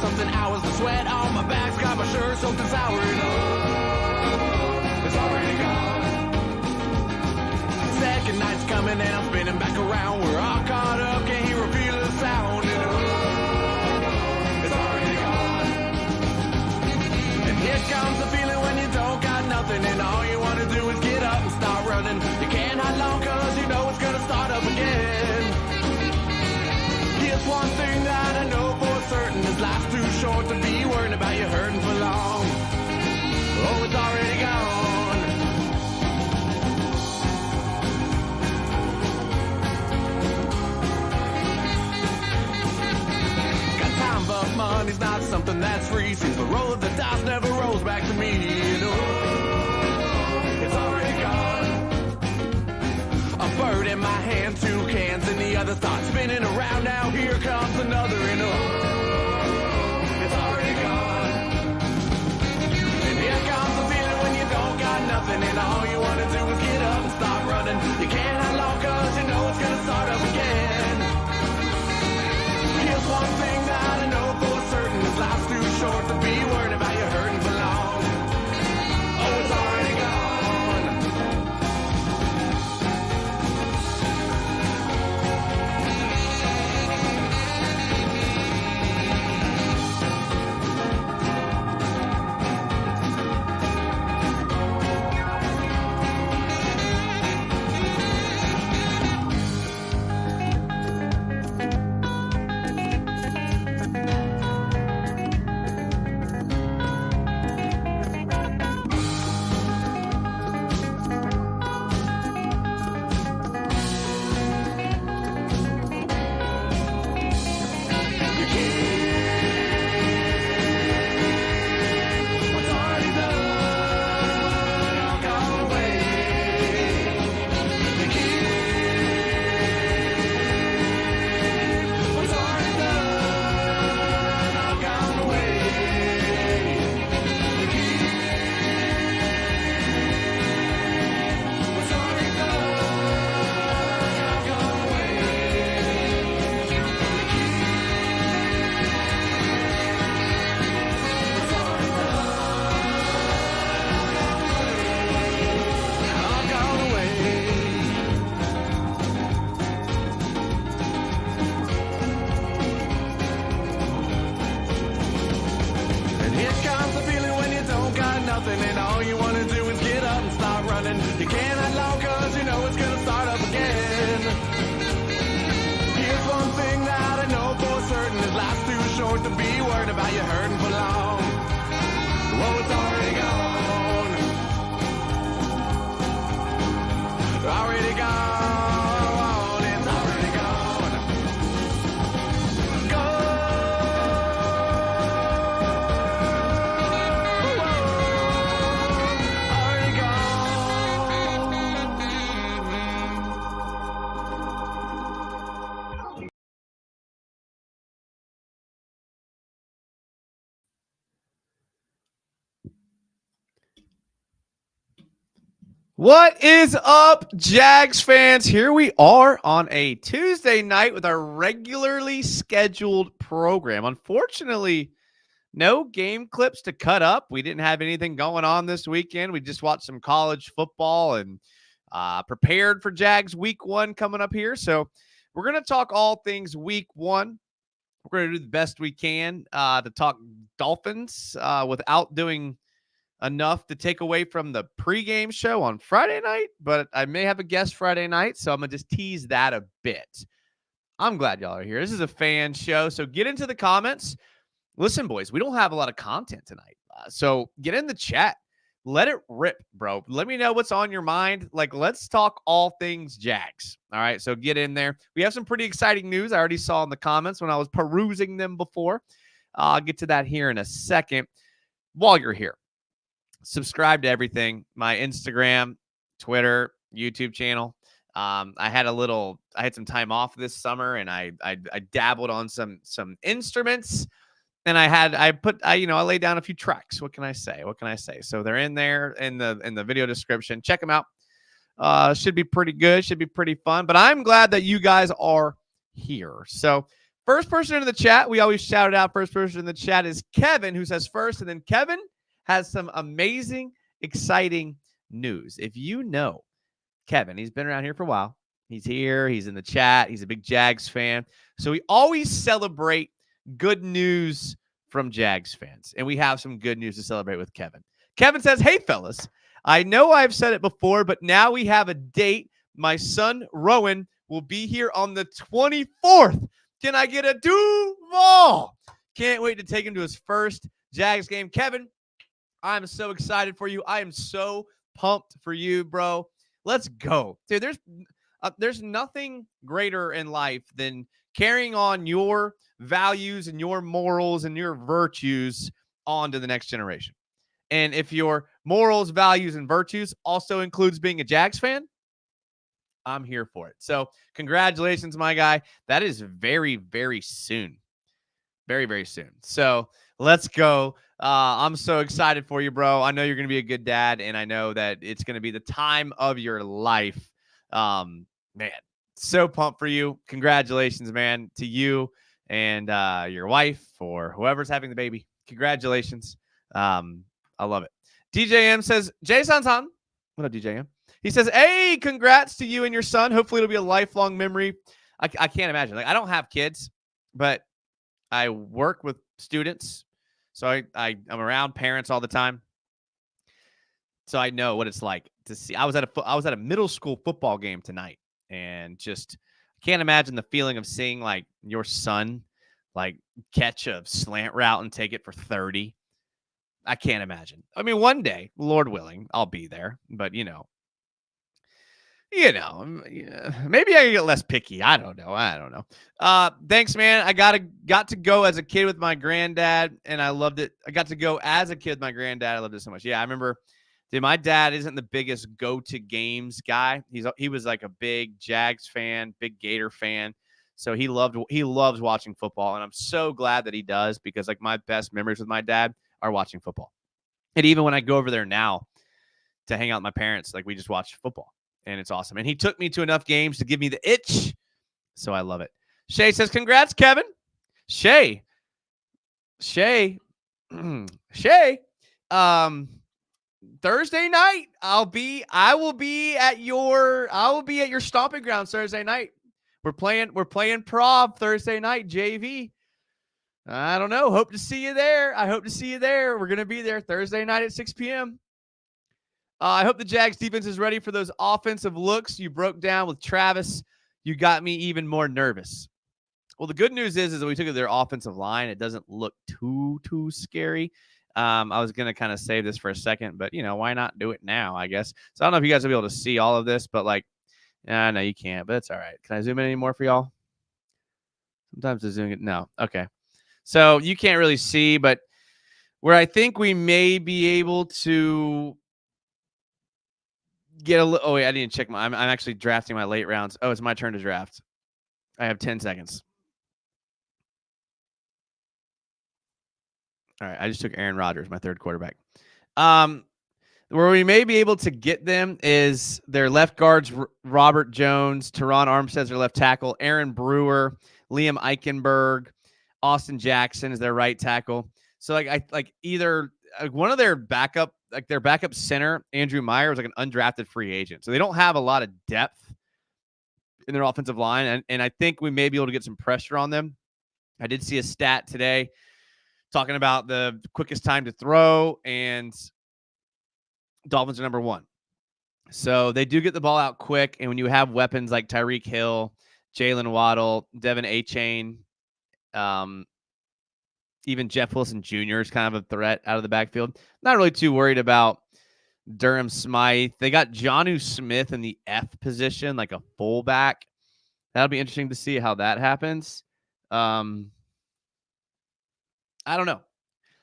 something hours. The sweat on my back's got my shirt soaked and sour. And oh, it's already gone. Second night's coming and I'm spinning back around. We're all caught up, can't hear or feel the sound. And oh, it's already gone. And here comes the feeling when you don't got nothing, and all you want to do is get up and start running. You can't hide long cause you know it's gonna start up again. Here's one thing that I know for certain, this life's too short to be worrying about you hurting for long. Oh, it's already gone. Got time but money's not something that's free. Seems the roll of the dice never rolls back to me. And oh, it's already gone. A bird in my hand, two cans in the other, start spinning around. Now here comes another, and oh, it's already gone. And here comes the feeling when you don't got nothing, and all you want to do is get up and start running. You can't hide long cause you know it's gonna start up again. Here's one thing that I know for certain, this life's too short to be worried about you hurting for long. Oh, it's already gone. And all you want to do is get up and start running. You can't hide long cause you know it's gonna start up again. Here's one thing that I know for certain, is life's too short to be worried about you hurting for long. Well, it's already gone. Already gone. It's already gone. Go. What is up, Jags fans? Here we are on a Tuesday night with our regularly scheduled program. Unfortunately, no game clips to cut up. We didn't have anything going on this weekend. We just watched some college football and prepared for Jags week 1 coming up here. So we're going to talk all things week 1. We're going to do the best we can to talk Dolphins without doing enough to take away from the pregame show on Friday night, but I may have a guest Friday night, so I'm going to just tease that a bit. I'm glad y'all are here. This is a fan show, so get into the comments. Listen, boys, we don't have a lot of content tonight, so get in the chat. Let it rip, bro. Let me know what's on your mind. Like, let's talk all things Jags. All right, so get in there. We have some pretty exciting news I already saw in the comments when I was perusing them before. I'll get to that here in a second. While you're here, subscribe to everything. My Instagram, Twitter, YouTube channel. I had some time off this summer, and I dabbled on some instruments, and I laid down a few tracks. What can I say? So they're in there in the video description. Check them out. Should be pretty good. Should be pretty fun. But I'm glad that you guys are here. So first person in the chat, we always shout it out. First person in the chat is Kevin, who says first. And then Kevin has some amazing, exciting news. If you know Kevin, he's been around here for a while. He's here. He's in the chat. He's a big Jags fan. So we always celebrate good news from Jags fans. And we have some good news to celebrate with Kevin. Kevin says, hey, fellas, I know I've said it before, but now we have a date. My son, Rowan, will be here on the 24th. Can I get a Duval? Can't wait to take him to his first Jags game. Kevin, I'm so excited for you. I am so pumped for you, bro. Let's go. Dude, there's nothing greater in life than carrying on your values and your morals and your virtues on to the next generation. And if your morals, values, and virtues also includes being a Jags fan, I'm here for it. So congratulations, my guy. That is very, very soon. Very, very soon. So let's go. I'm so excited for you, bro. I know you're going to be a good dad, and I know that it's going to be the time of your life. Man, so pumped for you. Congratulations, man, to you and your wife or whoever's having the baby. Congratulations. I love it. DJM says, Jason San. What up, DJM? He says, hey, congrats to you and your son. Hopefully it'll be a lifelong memory. I can't imagine. Like, I don't have kids, but I work with students. So I'm around parents all the time. So I know what it's like to see. I was at a middle school football game tonight, and just can't imagine the feeling of seeing like your son like catch a slant route and take it for 30. I can't imagine. I mean, one day, Lord willing, I'll be there, but maybe I can get less picky. I don't know. Thanks, man. I got to go as a kid with my granddad, and I loved it. I got to go as a kid with my granddad. I loved it so much. Yeah, I remember. Dude, my dad isn't the biggest go-to games guy. He was like a big Jags fan, big Gator fan. So he loves watching football, and I'm so glad that he does, because like my best memories with my dad are watching football. And even when I go over there now to hang out with my parents, like we just watch football, and it's awesome. And he took me to enough games to give me the itch, so I love it. Shay says, congrats, Kevin. Shay. Thursday night, I will be at your stomping grounds Thursday night. We're playing Prov Thursday night, JV. I don't know. Hope to see you there. We're going to be there Thursday night at 6 p.m. I hope the Jags defense is ready for those offensive looks you broke down with Travis. You got me even more nervous. Well, the good news is that we took their offensive line. It doesn't look too scary. I was going to kind of save this for a second, but, why not do it now, I guess. So I don't know if you guys will be able to see all of this, but no, you can't, but it's all right. Can I zoom in anymore for y'all? Sometimes the zoom, no. Okay. So you can't really see, but where I think we may be able to get a little, I didn't check I'm actually drafting my late rounds. Oh, it's my turn to draft. I have 10 seconds. All right, I just took Aaron Rodgers, my third quarterback. Where we may be able to get them is their left guards, Robert Jones, Teron Armstead's their left tackle, Aaron Brewer, Liam Eichenberg, Austin Jackson is their right tackle. So either one of their backup center, Andrew Meyer, was like an undrafted free agent. So they don't have a lot of depth in their offensive line, and I think we may be able to get some pressure on them. I did see a stat today talking about the quickest time to throw, and Dolphins are number 1. So they do get the ball out quick, and when you have weapons like Tyreek Hill, Jalen Waddle, Devin Achane, even Jeff Wilson Jr. is kind of a threat out of the backfield. Not really too worried about Durham Smythe. They got Jonnu Smith in the F position, like a fullback. That'll be interesting to see how that happens. I don't know.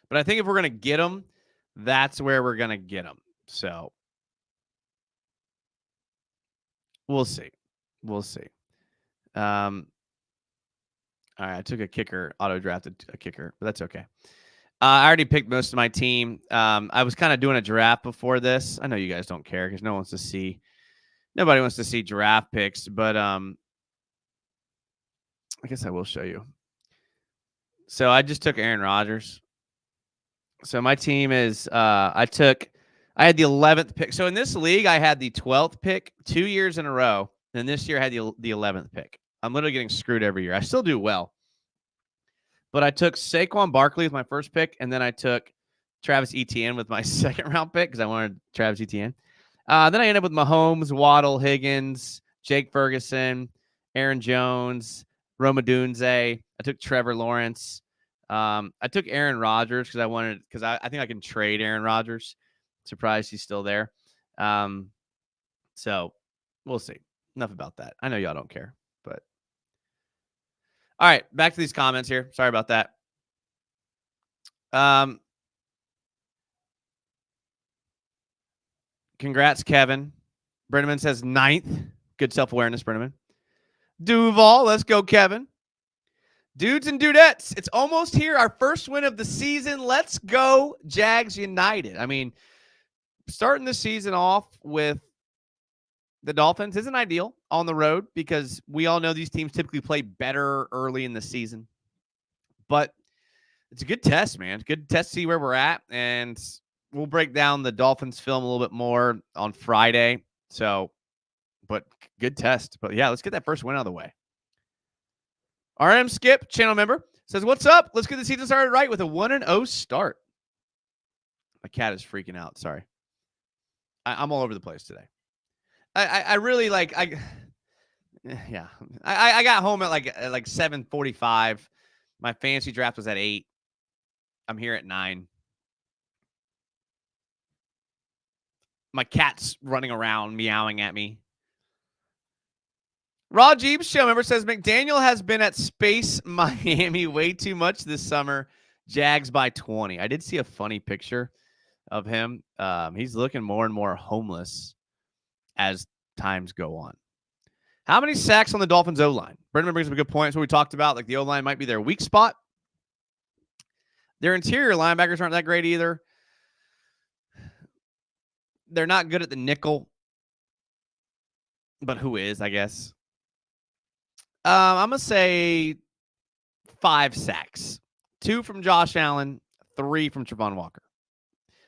But I think if we're going to get them, that's where we're going to get them. So we'll see. All right, I took a kicker, auto-drafted a kicker, but that's okay. I already picked most of my team. I was kind of doing a draft before this. I know you guys don't care because nobody wants to see draft picks, but I guess I will show you. So I just took Aaron Rodgers. So my team is I had the 11th pick. So in this league, I had the 12th pick 2 years in a row. And this year I had the 11th pick. I'm literally getting screwed every year. I still do well. But I took Saquon Barkley with my first pick, and then I took Travis Etienne with my second round pick because I wanted Travis Etienne. Then I ended up with Mahomes, Waddle, Higgins, Jake Ferguson, Aaron Jones, Roma Dunze. I took Trevor Lawrence. I took Aaron Rodgers because I think I can trade Aaron Rodgers. Surprised he's still there. So we'll see. Enough about that. I know y'all don't care, but all right, back to these comments here. Sorry about that. Congrats, Kevin. Brenneman says 9th. Good self-awareness, Brenneman. Duval, let's go, Kevin. Dudes and dudettes, it's almost here. Our first win of the season. Let's go, Jags United. I mean, starting the season off with the Dolphins isn't ideal on the road because we all know these teams typically play better early in the season. But it's a good test, man. Good test to see where we're at. And we'll break down the Dolphins film a little bit more on Friday. So, but good test. But yeah, let's get that first win out of the way. RM Skip, channel member, says, what's up? Let's get the season started right with a 1-0 start. My cat is freaking out. Sorry. I'm all over the place today. I really like, yeah. I got home at like 7:45. My fantasy draft was at 8. I'm here at 9. My cat's running around, meowing at me. Raw Jeeps show member says McDaniel has been at Space Miami way too much this summer. Jags by 20. I did see a funny picture of him. He's looking more and more homeless as times go on. How many sacks on the Dolphins O-line? Brendan brings up a good point. It's what we talked about. Like the O-line might be their weak spot. Their interior linebackers aren't that great either. They're not good at the nickel. But who is, I guess? I'm going to say 5 sacks. 2 from Josh Allen, 3 from Trevon Walker.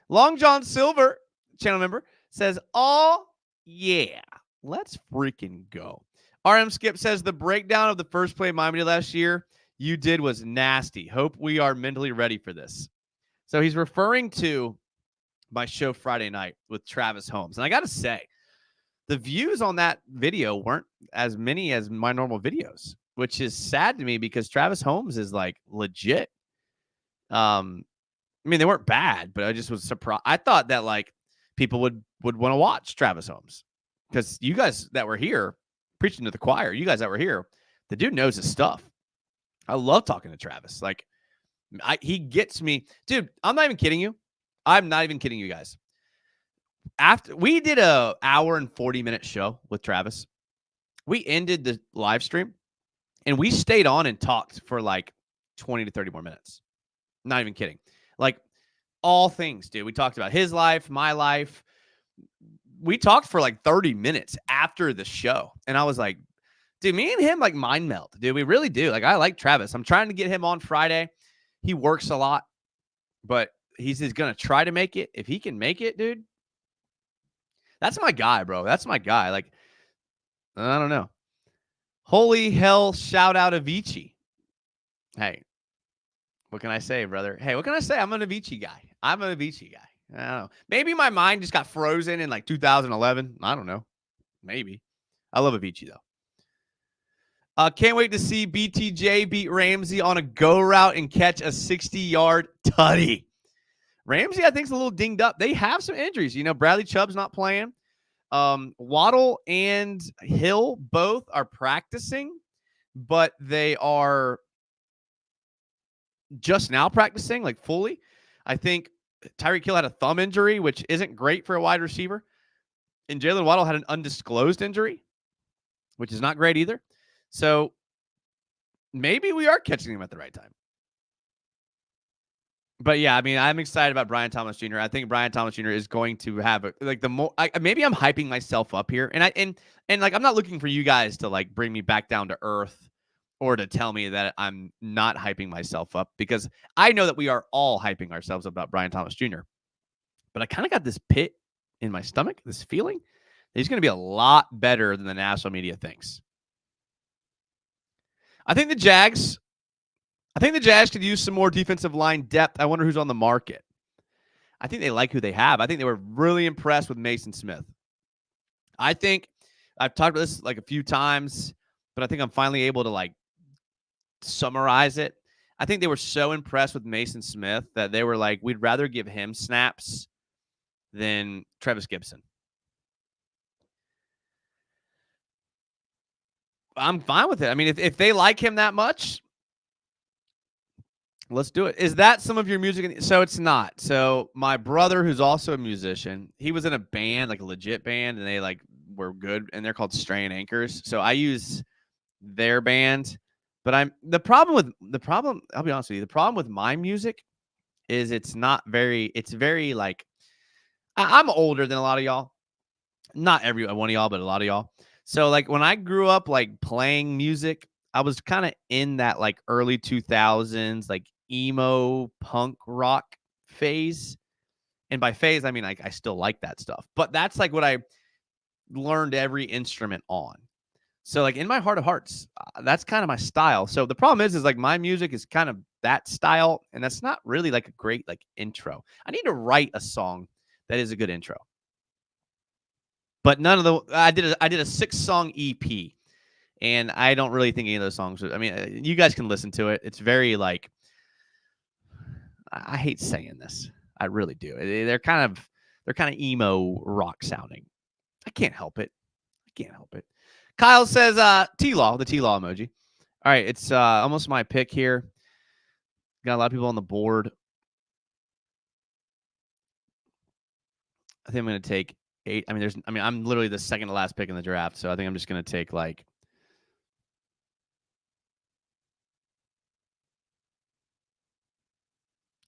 Long John Silver, channel member, says, oh, yeah, let's freaking go. RM Skip says, the breakdown of the first play Miami last year you did was nasty. Hope we are mentally ready for this. So he's referring to my show Friday night with Travis Holmes. And I got to say, the views on that video weren't as many as my normal videos, which is sad to me because Travis Holmes is like legit. I mean, they weren't bad, but I just was surprised. I thought that like people would want to watch Travis Holmes because you guys that were here preaching to the choir, you guys that were here, the dude knows his stuff. I love talking to Travis. Like he gets me, dude. I'm not even kidding you. I'm not even kidding you guys. After we did a hour and 40-minute show with Travis, we ended the live stream and we stayed on and talked for like 20 to 30 more minutes. Not even kidding. Like all things, dude. We talked about his life, my life. We talked for like 30 minutes after the show. And I was like, dude, me and him like mind melt, dude. We really do. Like I like Travis. I'm trying to get him on Friday. He works a lot, but he's just going to try to make it. If he can make it, dude, that's my guy, bro. That's my guy. Like, I don't know. Holy hell, shout out Avicii. Hey, what can I say, brother? Hey, what can I say? I'm an Avicii guy. I don't know. Maybe my mind just got frozen in like 2011. I don't know. Maybe. I love Avicii, though. Can't wait to see BTJ beat Ramsey on a go route and catch a 60-yard tutty. Ramsey, I think, is a little dinged up. They have some injuries. You know, Bradley Chubb's not playing. Waddle and Hill both are practicing, but they are just now practicing, like fully. I think Tyreek Hill had a thumb injury, which isn't great for a wide receiver. And Jalen Waddle had an undisclosed injury, which is not great either. So maybe we are catching him at the right time. But yeah, I mean, I'm excited about Brian Thomas Jr. I think Brian Thomas Jr. is going to have maybe I'm hyping myself up here, and like I'm not looking for you guys to like bring me back down to earth or to tell me that I'm not hyping myself up, because I know that we are all hyping ourselves up about Brian Thomas Jr. But I kind of got this pit in my stomach, this feeling that he's going to be a lot better than the national media thinks. I think the Jags could use some more defensive line depth. I wonder who's on the market. I think they like who they have. I think they were really impressed with Mason Smith. I think I've talked about this like a few times, but I think I'm finally able to like summarize it. I think they were so impressed with Mason Smith that they were like, we'd rather give him snaps than Travis Gibson. I'm fine with it. I mean, if they like him that much, let's do it. Is that some of your music? So it's not. So my brother, who's also a musician, he was in a band, like a legit band, and they like were good, and they're called Strain Anchors. So I use their band, but I'll be honest with you, the problem with my music is it's very like, I'm older than a lot of y'all. Not every one of y'all, but a lot of y'all. So like when I grew up like playing music, I was kind of in that like early 2000s, like emo punk rock phase. And by phase, I mean like I still like that stuff, but that's like what I learned every instrument on. So like in my heart of hearts, that's kind of my style. So the problem is like my music is kind of that style, and that's not really like a great like intro. I need to write a song that is a good intro. But none of the I did a 6-song EP, and I don't really think any of those songs. I mean, you guys can listen to it. It's very like, I hate saying this. I really do. They're kind of emo rock sounding. I can't help it. Kyle says T-Law, the T-Law emoji. All right, it's almost my pick here. Got a lot of people on the board. I think I'm going to take 8. I mean, I'm literally the second to last pick in the draft, so I think I'm just going to take like,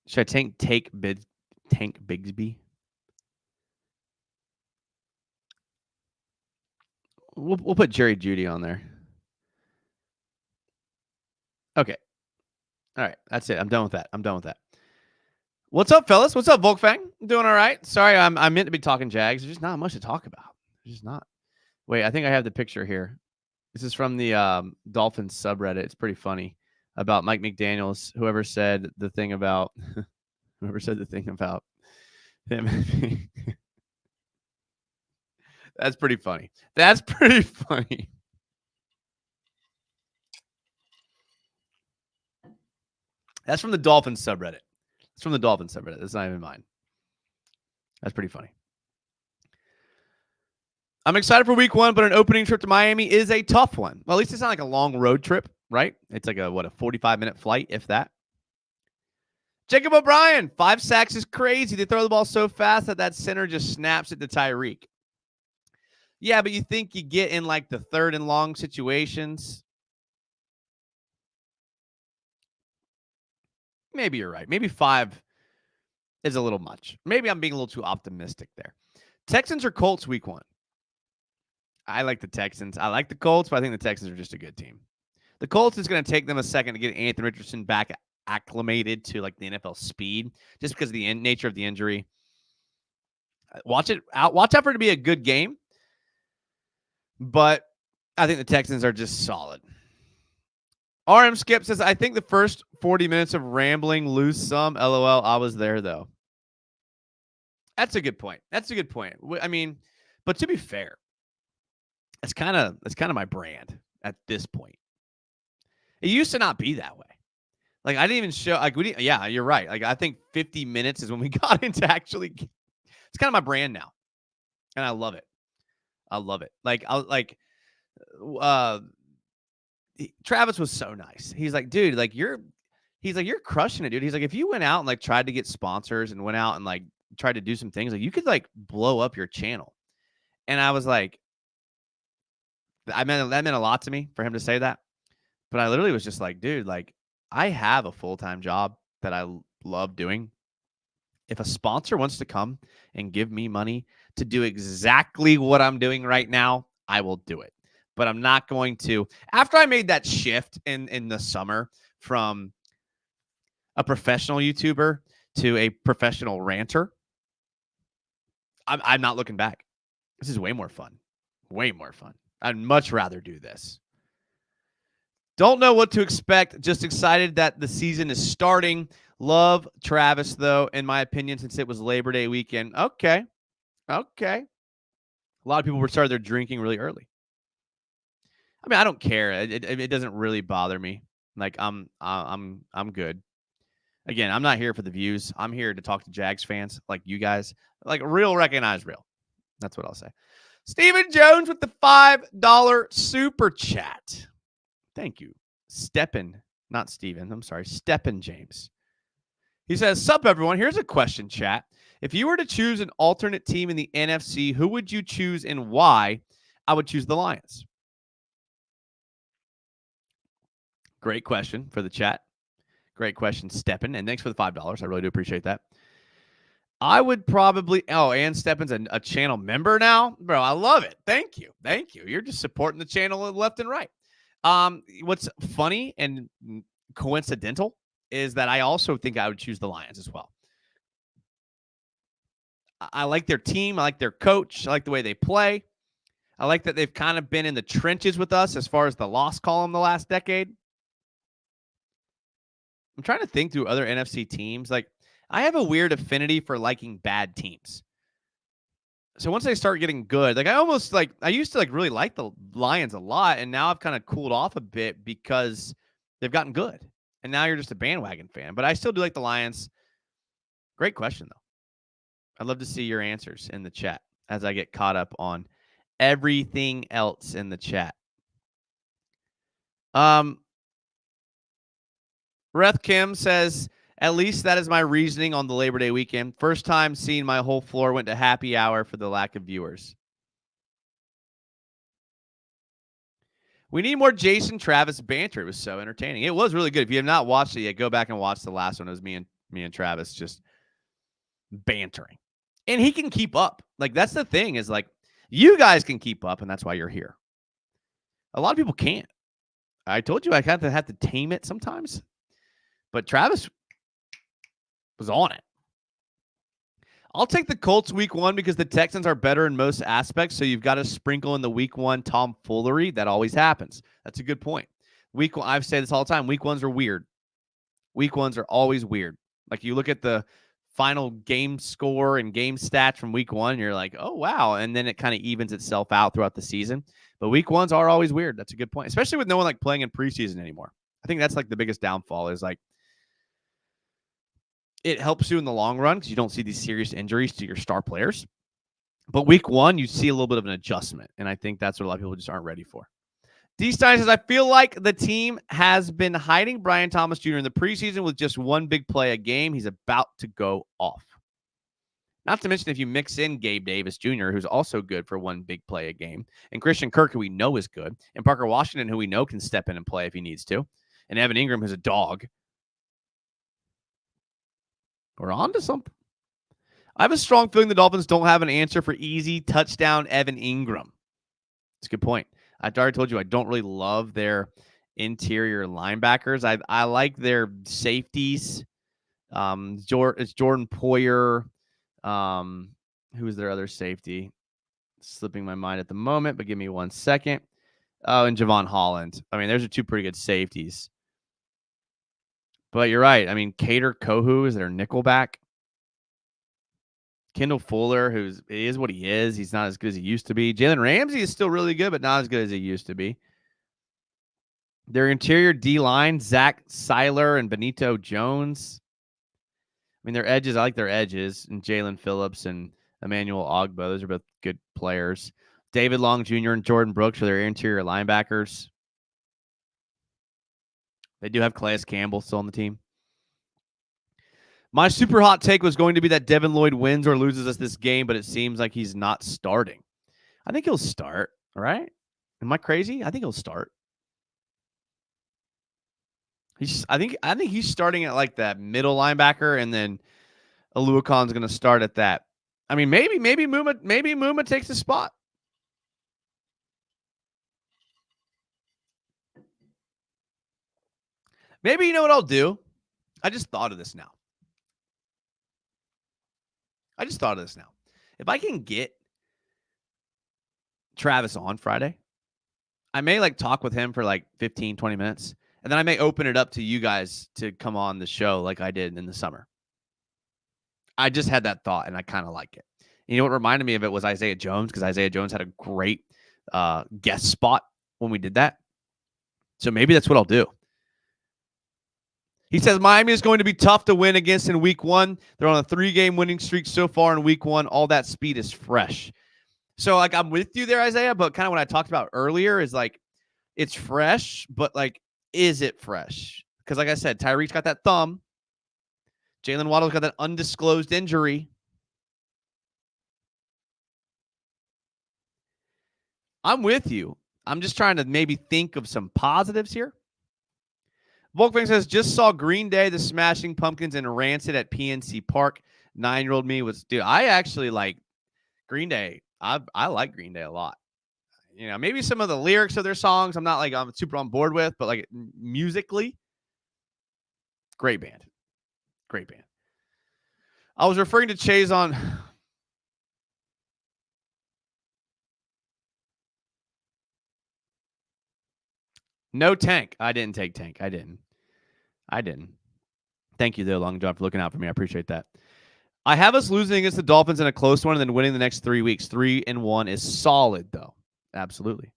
should I take Tank Bigsby? We'll put Jerry Jeudy on there. Okay. All right, that's it. I'm done with that. What's up, fellas? What's up, Volkfang? Doing all right. Sorry, I'm meant to be talking Jags. There's just not much to talk about. There's just not. Wait, I think I have the picture here. This is from the Dolphins subreddit. It's pretty funny about Mike McDaniels. Whoever said the thing about him. That's pretty funny. That's from the Dolphins subreddit. It's from the Dolphins subreddit. That's not even mine. That's pretty funny. I'm excited for week 1, but an opening trip to Miami is a tough one. Well, at least it's not like a long road trip, right? It's like a 45-minute flight, if that. Jacob O'Brien, 5 sacks is crazy. They throw the ball so fast that center just snaps it to Tyreek. Yeah, but you think you get in like the 3rd and long situations. Maybe you're right. Maybe 5 is a little much. Maybe I'm being a little too optimistic there. Texans or Colts week 1? I like the Texans. I like the Colts, but I think the Texans are just a good team. The Colts is going to take them a second to get Anthony Richardson back acclimated to like the NFL speed, just because of the nature of the injury. Watch out for it to be a good game, but I think the Texans are just solid. RM Skip says, I think the first 40 minutes of rambling lose some. LOL. I was there though. That's a good point. I mean, but to be fair, it's kind of my brand at this point. It used to not be that way. Like I didn't even show like yeah, you're right. Like I think 50 minutes is when we got into actually. It's kind of my brand now, and I love it. Like Travis was so nice. He's like, dude, like you're crushing it, dude. He's like, if you went out and like tried to get sponsors and went out and like tried to do some things, like you could like blow up your channel. And I was like, that meant a lot to me for him to say that. But I literally was just like, dude, like I have a full-time job that I love doing. If a sponsor wants to come and give me money to do exactly what I'm doing right now, I will do it. but I'm not going to. After I made that shift in the summer from a professional YouTuber to a professional ranter, I'm not looking back. This is way more fun. Way more fun. I'd much rather do this. Don't know what to expect. Just excited that the season is starting. Love Travis, though, in my opinion, since it was Labor Day weekend. Okay. A lot of people were started their drinking really early. I mean, I don't care. It doesn't really bother me. Like I'm good. Again, I'm not here for the views. I'm here to talk to Jags fans like you guys. Like real, recognize real. That's what I'll say. Stephen Jones with the $5 super chat. Thank you. Not Steven. I'm sorry. Steppen James. He says, sup, everyone. Here's a question, chat. If you were to choose an alternate team in the NFC, who would you choose and why? I would choose the Lions. Great question for the chat. Great question, Steppen. And thanks for the $5. I really do appreciate that. I would probably, and Steppen's a channel member now. Bro, I love it. Thank you. You're just supporting the channel left and right. What's funny and coincidental is that I also think I would choose the Lions as well. I like their team. I like their coach. I like the way they play. I like that they've kind of been in the trenches with us as far as the loss column the last decade. I'm trying to think through other NFC teams. Like, I have a weird affinity for liking bad teams. So once they start getting good, like I used to really like the Lions a lot, and now I've kind of cooled off a bit because they've gotten good. And now you're just a bandwagon fan. But I still do like the Lions. Great question, though. I'd love to see your answers in the chat as I get caught up on everything else in the chat. Reth Kim says, at least that is my reasoning on the Labor Day weekend. First time seeing my whole floor went to happy hour for the lack of viewers. We need more Jason Travis banter. It was so entertaining. It was really good. If you have not watched it yet, go back and watch the last one. It was me and Travis just bantering. And he can keep up. Like, that's the thing is, like, you guys can keep up, and that's why you're here. A lot of people can't. I told you I kind of have to tame it sometimes. But Travis was on it. I'll take the Colts week 1 because the Texans are better in most aspects. So you've got to sprinkle in the week 1 tomfoolery. That always happens. That's a good point. Week 1, I've said this all the time. Week 1s are weird. Week 1s are always weird. Like, you look at the final game score and game stats from week 1, you're like, oh, wow. And then it kind of evens itself out throughout the season. But week 1s are always weird. That's a good point, especially with no one like playing in preseason anymore. I think that's like the biggest downfall is like, it helps you in the long run because you don't see these serious injuries to your star players. But week 1, you see a little bit of an adjustment. And I think that's what a lot of people just aren't ready for. D-Stein says, I feel like the team has been hiding Brian Thomas Jr. in the preseason with just one big play a game. He's about to go off. Not to mention if you mix in Gabe Davis Jr., who's also good for one big play a game, and Christian Kirk, who we know is good, and Parker Washington, who we know can step in and play if he needs to, and Evan Ingram, who's a dog. We're on to something. I have a strong feeling the Dolphins don't have an answer for easy touchdown Evan Ingram. That's a good point. I already told you I don't really love their interior linebackers. I like their safeties. It's Jordan Poyer. Who is their other safety? Slipping my mind at the moment, but give me 1 second. Oh, and Javon Holland. I mean, those are two pretty good safeties. But you're right. I mean, Kader Kohu is their nickelback. Kendall Fuller, he is what he is. He's not as good as he used to be. Jalen Ramsey is still really good, but not as good as he used to be. Their interior D-line, Zach Seiler and Benito Jones. I mean, their edges, I like their edges. And Jalen Phillips and Emmanuel Ogba, those are both good players. David Long Jr. and Jordan Brooks are their interior linebackers. They do have Calais Campbell still on the team. My super hot take was going to be that Devin Lloyd wins or loses us this game, but it seems like he's not starting. I think he'll start, right? Am I crazy? I think he'll start. I think he's starting at like that middle linebacker, and then Aluakon's going to start at that. I mean, maybe Muma takes the spot. Maybe you know what I'll do? I just thought of this now. If I can get Travis on Friday, I may like talk with him for like 15, 20 minutes. And then I may open it up to you guys to come on the show like I did in the summer. I just had that thought and I kind of like it. You know what reminded me of it was Isaiah Jones, because Isaiah Jones had a great guest spot when we did that. So maybe that's what I'll do. He says Miami is going to be tough to win against in week 1. They're on a 3-game winning streak so far in week 1. All that speed is fresh. So like I'm with you there, Isaiah, but kind of what I talked about earlier is like it's fresh, but like, is it fresh? Because like I said, Tyreek's got that thumb. Jalen Waddle's got that undisclosed injury. I'm with you. I'm just trying to maybe think of some positives here. Volkvang says, just saw Green Day, the Smashing Pumpkins, and Rancid at PNC Park. 9-year-old me was, dude, I actually like Green Day. I like Green Day a lot. You know, maybe some of the lyrics of their songs I'm super on board with, but like musically, great band. Great band. I was referring to Chase on. No Tank. I didn't take Tank. I didn't. Thank you, though, Long John, for looking out for me. I appreciate that. I have us losing against the Dolphins in a close one and then winning the next 3 weeks. 3-1 is solid, though. Absolutely.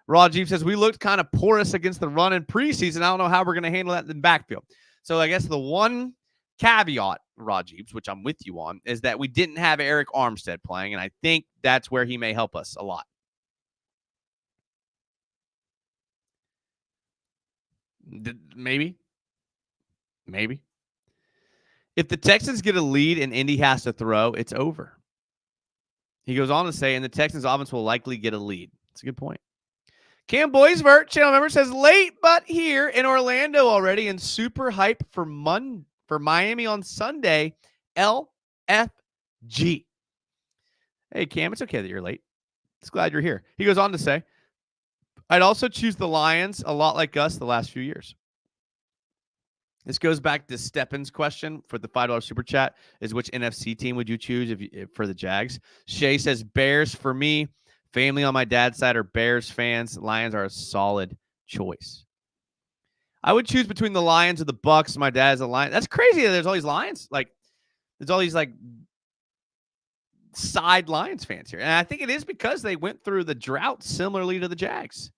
Rajiv says, we looked kind of porous against the run in preseason. I don't know how we're going to handle that in the backfield. So I guess the one caveat, Rajiv, which I'm with you on, is that we didn't have Eric Armstead playing, and I think that's where he may help us a lot. Maybe. If the Texans get a lead and Indy has to throw, it's over. He goes on to say, and the Texans offense will likely get a lead. That's a good point. Cam Boisvert, channel member, says late but here in Orlando already and super hype for Miami on Sunday. LFG. Hey, Cam, it's okay that you're late. Just glad you're here. He goes on to say, I'd also choose the Lions a lot like us the last few years. This goes back to Steppin's question for the $5 super chat is which NFC team would you choose if for the Jags? Shay says Bears for me. Family on my dad's side are Bears fans. Lions are a solid choice. I would choose between the Lions or the Bucks. My dad's a Lion. That's crazy that there's all these Lions. Like, there's all these like side Lions fans here. And I think it is because they went through the drought similarly to the Jags.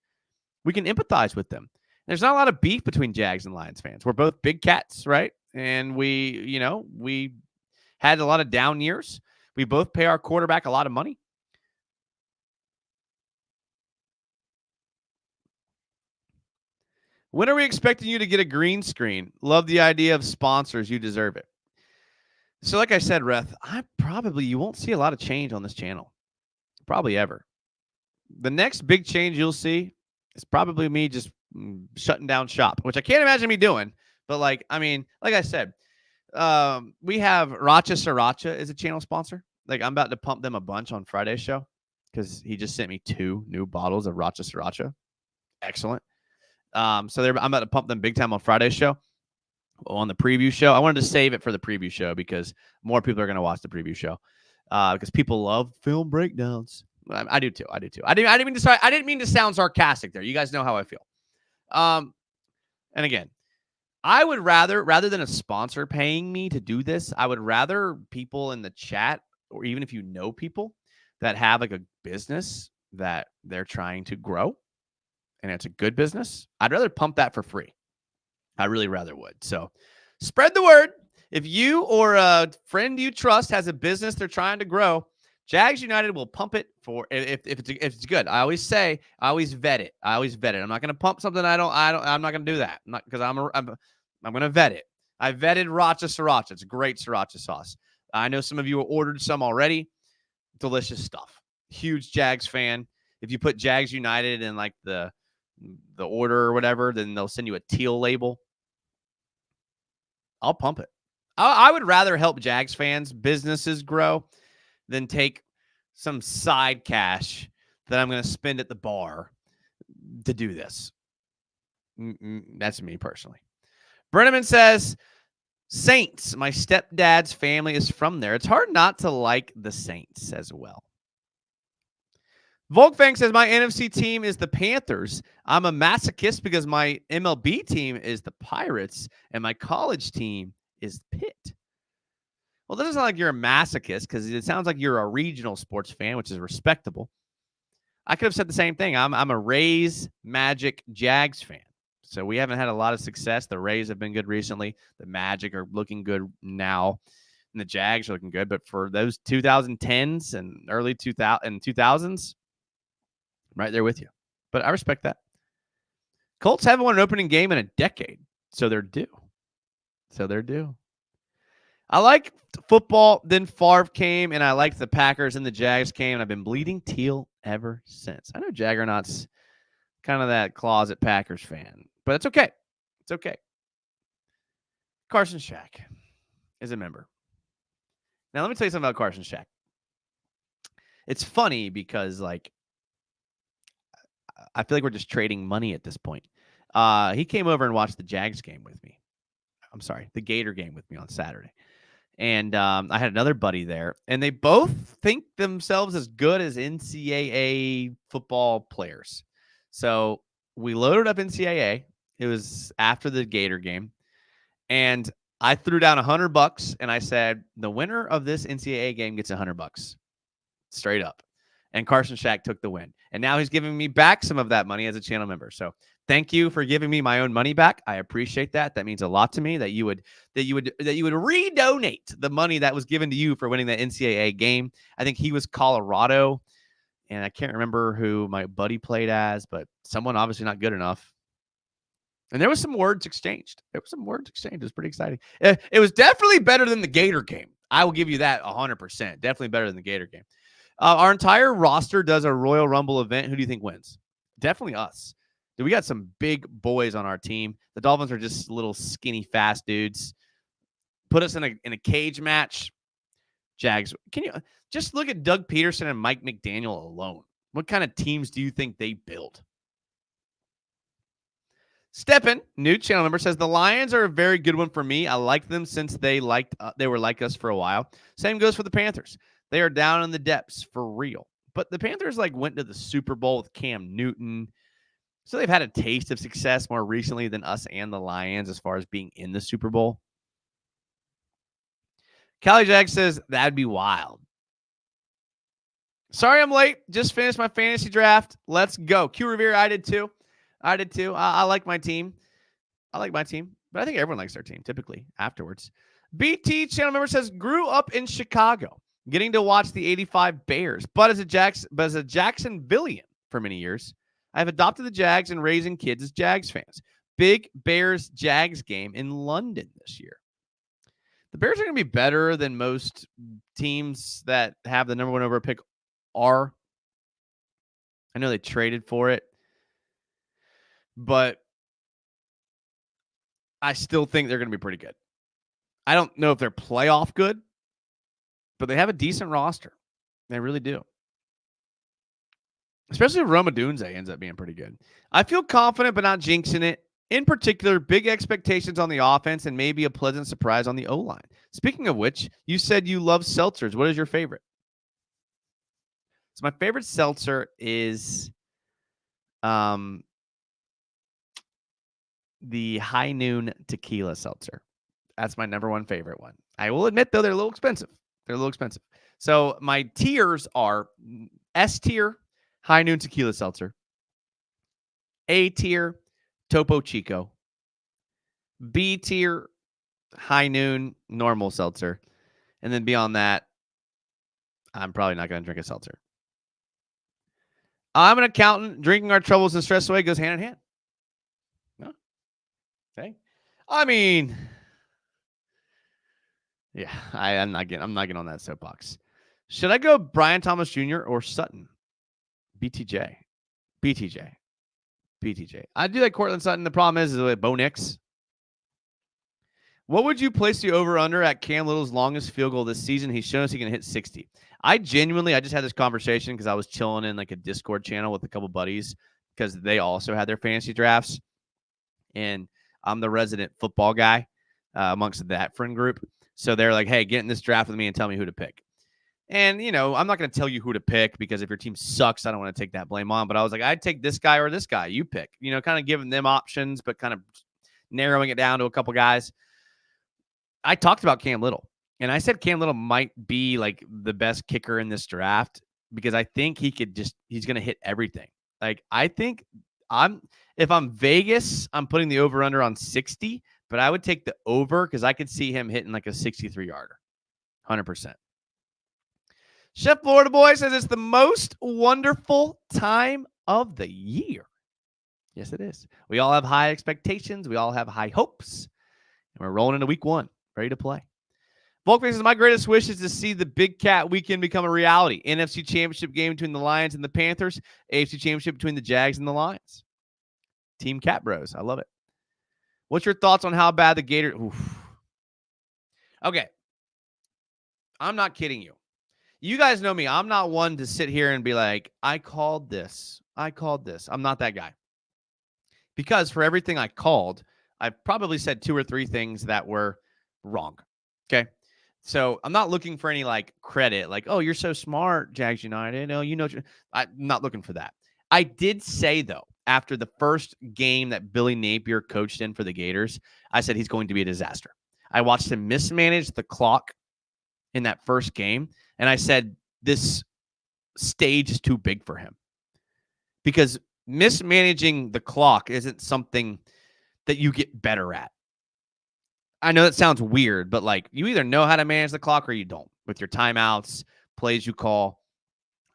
We can empathize with them. There's not a lot of beef between Jags and Lions fans. We're both big cats, right? And we had a lot of down years. We both pay our quarterback a lot of money. When are we expecting you to get a green screen? Love the idea of sponsors. You deserve it. So like I said, Reth, you won't see a lot of change on this channel. Probably ever. The next big change you'll see is probably me just shutting down shop, which I can't imagine me doing. But like I said, we have Racha Sriracha is a channel sponsor. Like I'm about to pump them a bunch on Friday's show because he just sent me 2 new bottles of Racha Sriracha. Excellent. So I'm about to pump them big time on Friday's show. On the preview show, I wanted to save it for the preview show because more people are going to watch the preview show because people love film breakdowns. I do too. I didn't mean to sound sarcastic there. You guys know how I feel. And again, I would rather than a sponsor paying me to do this, I would rather people in the chat, or even if you know people that have like a business that they're trying to grow and it's a good business, I'd rather pump that for free. I really rather would. So spread the word. If you or a friend you trust has a business they're trying to grow, Jags United will pump it for if it's good. I always vet it. I'm not going to pump something I'm not going to do that. Because I'm going to vet it. I vetted Racha Sriracha. It's a great Sriracha sauce. I know some of you ordered some already. Delicious stuff. Huge Jags fan. If you put Jags United in like the order or whatever, then they'll send you a teal label. I'll pump it. I would rather help Jags fans' businesses grow than take some side cash that I'm going to spend at the bar to do this. That's me personally. Brenneman says, Saints. My stepdad's family is from there. It's hard not to like the Saints as well. Volkfang says, my NFC team is the Panthers. I'm a masochist because my MLB team is the Pirates and my college team is Pitt. Well, that doesn't sound like you're a masochist because it sounds like you're a regional sports fan, which is respectable. I could have said the same thing. I'm a Rays, Magic, Jags fan. So we haven't had a lot of success. The Rays have been good recently. The Magic are looking good now. And the Jags are looking good. But for those 2010s and early 2000s, I'm right there with you. But I respect that. Colts haven't won an opening game in a decade. So they're due. I like football. Then Favre came, and I liked the Packers, and the Jags came, and I've been bleeding teal ever since. I know Jaggernaut's kind of that closet Packers fan, but it's okay. It's okay. Carson Shack is a member. Now, let me tell you something about Carson Shack. It's funny because, like, I feel like we're just trading money at this point. He came over and watched the Jags game with me. I'm sorry, the Gator game with me on Saturday. And I had another buddy there, and they both think themselves as good as NCAA football players. So we loaded up NCAA. It was after the Gator game, and I threw down $100, and I said, the winner of this NCAA game gets $100, straight up. And Carson Shack took the win. And now he's giving me back some of that money as a channel member. So thank you for giving me my own money back. I appreciate that. That means a lot to me that you would redonate the money that was given to you for winning that NCAA game. I think he was Colorado, and I can't remember who my buddy played as, but someone obviously not good enough. And there was some words exchanged. It was pretty exciting. It was definitely better than the Gator game. I will give you that 100%. Definitely better than the Gator game. Our entire roster does a Royal Rumble event. Who do you think wins? Definitely us. Dude, we got some big boys on our team. The Dolphins are just little skinny, fast dudes. Put us in a cage match. Jags. Can you just look at Doug Peterson and Mike McDaniel alone? What kind of teams do you think they build? Steppen, new channel member, says the Lions are a very good one for me. I like them since they were like us for a while. Same goes for the Panthers. They are down in the depths for real. But the Panthers went to the Super Bowl with Cam Newton. So they've had a taste of success more recently than us and the Lions as far as being in the Super Bowl. Callie Jack says that'd be wild. Sorry I'm late. Just finished my fantasy draft. Let's go. Q Revere, I did too. I like my team. But I think everyone likes their team typically afterwards. BT channel member says grew up in Chicago, getting to watch the 85 Bears, but as a Jacksonvillian for many years, I've adopted the Jags and raising kids as Jags fans. Big Bears-Jags game in London this year. The Bears are going to be better than most teams that have the number one overall pick are. I know they traded for it, but I still think they're going to be pretty good. I don't know if they're playoff good, but they have a decent roster. They really do. Especially if Roma Dunze ends up being pretty good. I feel confident, but not jinxing it. In particular, big expectations on the offense and maybe a pleasant surprise on the O-line. Speaking of which, you said you love seltzers. What is your favorite? So my favorite seltzer is the High Noon Tequila Seltzer. That's my number one favorite one. I will admit, though, they're a little expensive. So my tiers are S tier, High Noon Tequila Seltzer. A tier, Topo Chico. B tier, High Noon normal seltzer. And then beyond that, I'm probably not going to drink a seltzer. I'm an accountant. Drinking our troubles and stress away goes hand in hand. No? Okay. I mean, yeah, I'm not getting on that soapbox. Should I go Brian Thomas Jr. or Sutton? BTJ. I do like Cortland Sutton. The problem is with Bo Nix. What would you place the over-under at Cam Little's longest field goal this season? He's shown us he can hit 60. I just had this conversation because I was chilling in a Discord channel with a couple buddies because they also had their fantasy drafts. And I'm the resident football guy amongst that friend group. So they're like, hey, get in this draft with me and tell me who to pick. And, I'm not going to tell you who to pick because if your team sucks, I don't want to take that blame on. But I was like, I'd take this guy or this guy. You pick, kind of giving them options, but kind of narrowing it down to a couple guys. I talked about Cam Little, and I said Cam Little might be like the best kicker in this draft because I think he's going to hit everything. Like, I think if I'm Vegas, I'm putting the over under on 60, but I would take the over because I could see him hitting like a 63 yarder, 100%. Chef Florida Boy says it's the most wonderful time of the year. Yes, it is. We all have high expectations. We all have high hopes. And we're rolling into week 1, ready to play. Volkman says, my greatest wish is to see the Big Cat weekend become a reality. NFC Championship game between the Lions and the Panthers. AFC Championship between the Jags and the Lions. Team Cat Bros. I love it. What's your thoughts on how bad the Gators... Oof. Okay. I'm not kidding you. You guys know me. I'm not one to sit here and be like, I called this. I'm not that guy. Because for everything I called, I've probably said 2 or 3 things that were wrong. Okay. So I'm not looking for any credit. Like, oh, you're so smart, Jags United. Oh, I'm not looking for that. I did say, though, after the first game that Billy Napier coached in for the Gators, I said he's going to be a disaster. I watched him mismanage the clock in that first game. And I said, this stage is too big for him because mismanaging the clock isn't something that you get better at. I know that sounds weird, but you either know how to manage the clock or you don't with your timeouts, plays you call.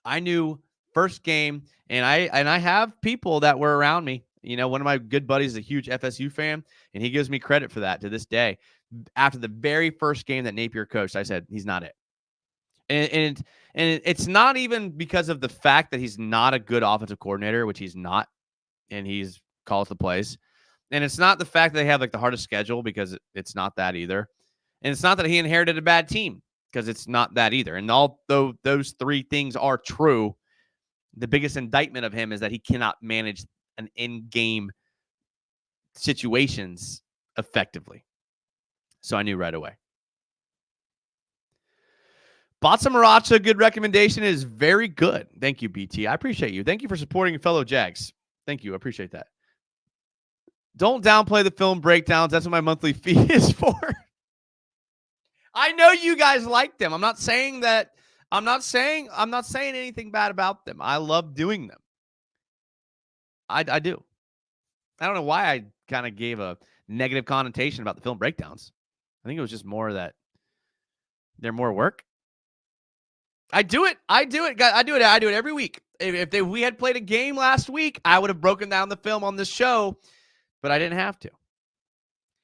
I knew first game, and I have people that were around me. One of my good buddies is a huge FSU fan, and he gives me credit for that to this day. After the very first game that Napier coached, I said, he's not it. And it's not even because of the fact that he's not a good offensive coordinator, which he's not, and he's calls the plays. And it's not the fact that they have the hardest schedule because it's not that either. And it's not that he inherited a bad team because it's not that either. And although those 3 things are true, the biggest indictment of him is that he cannot manage an in-game situations effectively. So I knew right away. Batsa Maracha, good recommendation, is very good. Thank you, BT. I appreciate you. Thank you for supporting your fellow Jags. Thank you. I appreciate that. Don't downplay the film breakdowns. That's what my monthly fee is for. I know you guys like them. I'm not saying anything bad about them. I love doing them. I do. I don't know why I kind of gave a negative connotation about the film breakdowns. I think it was just more that they're more work. I do it. I do it every week. If we had played a game last week, I would have broken down the film on this show, but I didn't have to.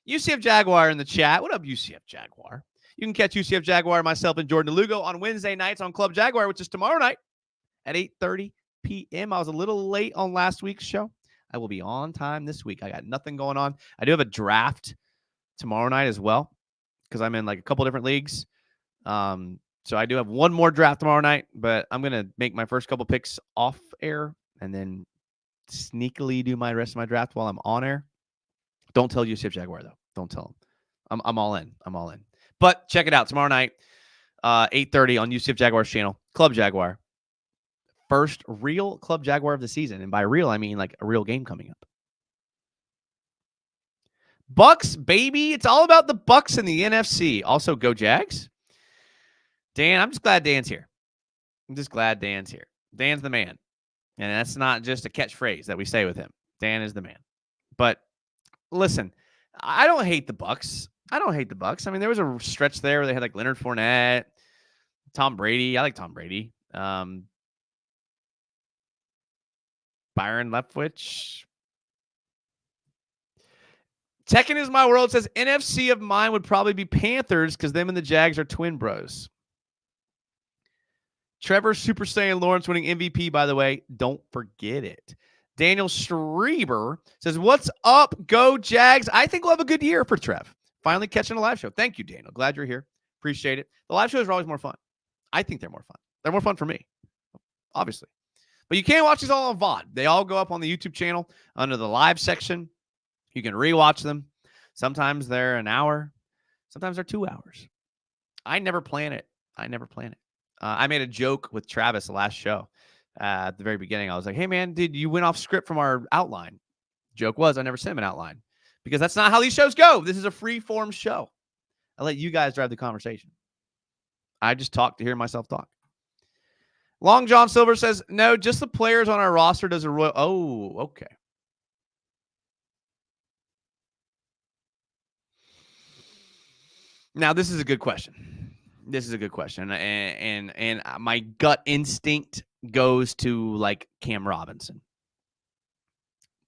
UCF Jaguar in the chat. What up, UCF Jaguar? You can catch UCF Jaguar, myself, and Jordan DeLugo on Wednesday nights on Club Jaguar, which is tomorrow night at 8:30 p.m. I was a little late on last week's show. I will be on time this week. I got nothing going on. I do have a draft tomorrow night as well because I'm in a couple different leagues. So I do have one more draft tomorrow night, but I'm going to make my first couple picks off air and then sneakily do my rest of my draft while I'm on air. Don't tell UCF Jaguar, though. Don't tell them. I'm all in. I'm all in. But check it out tomorrow night, 8:30 on UCF Jaguar's channel, Club Jaguar. First real Club Jaguar of the season. And by real, I mean a real game coming up. Bucks, baby. It's all about the Bucks in the NFC. Also, go Jags. Dan, I'm just glad Dan's here. Dan's the man. And that's not just a catchphrase that we say with him. Dan is the man. But listen, I don't hate the Bucks. I mean, there was a stretch there where they had Leonard Fournette, Tom Brady. I like Tom Brady. Byron Leftwich. Tekken is my world says NFC of mine would probably be Panthers because them and the Jags are twin bros. Trevor Super Saiyan Lawrence winning MVP, by the way. Don't forget it. Daniel Schreiber says, what's up? Go Jags. I think we'll have a good year for Trev. Finally catching a live show. Thank you, Daniel. Glad you're here. Appreciate it. The live shows are always more fun. I think they're more fun. They're more fun for me, obviously. But you can't watch these all on VOD. They all go up on the YouTube channel under the live section. You can rewatch them. Sometimes they're an hour. Sometimes they're 2 hours. I never plan it. I made a joke with Travis the last show. At the very beginning, I was like, hey, man, did you went off script from our outline? Joke was I never sent him an outline because that's not how these shows go. This is a free form show. I let you guys drive the conversation. I just talk to hear myself talk. Long John Silver says, no, just the players on our roster does a royal. Oh, okay. Now, this is a good question. And my gut instinct goes to like Cam Robinson.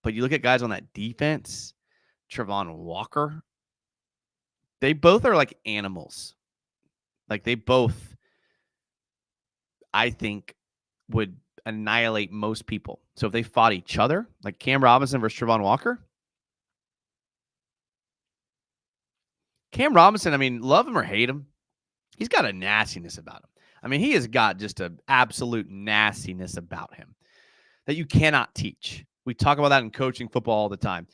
But you look at guys on that defense, Travon Walker, they both are like animals. Like they both, I think, would annihilate most people. So if they fought each other, like Cam Robinson versus Travon Walker, Cam Robinson, I mean, love him or hate him, he's got a nastiness about him. I mean, he has got just an absolute nastiness about him that you cannot teach. We talk about that in coaching football all the time.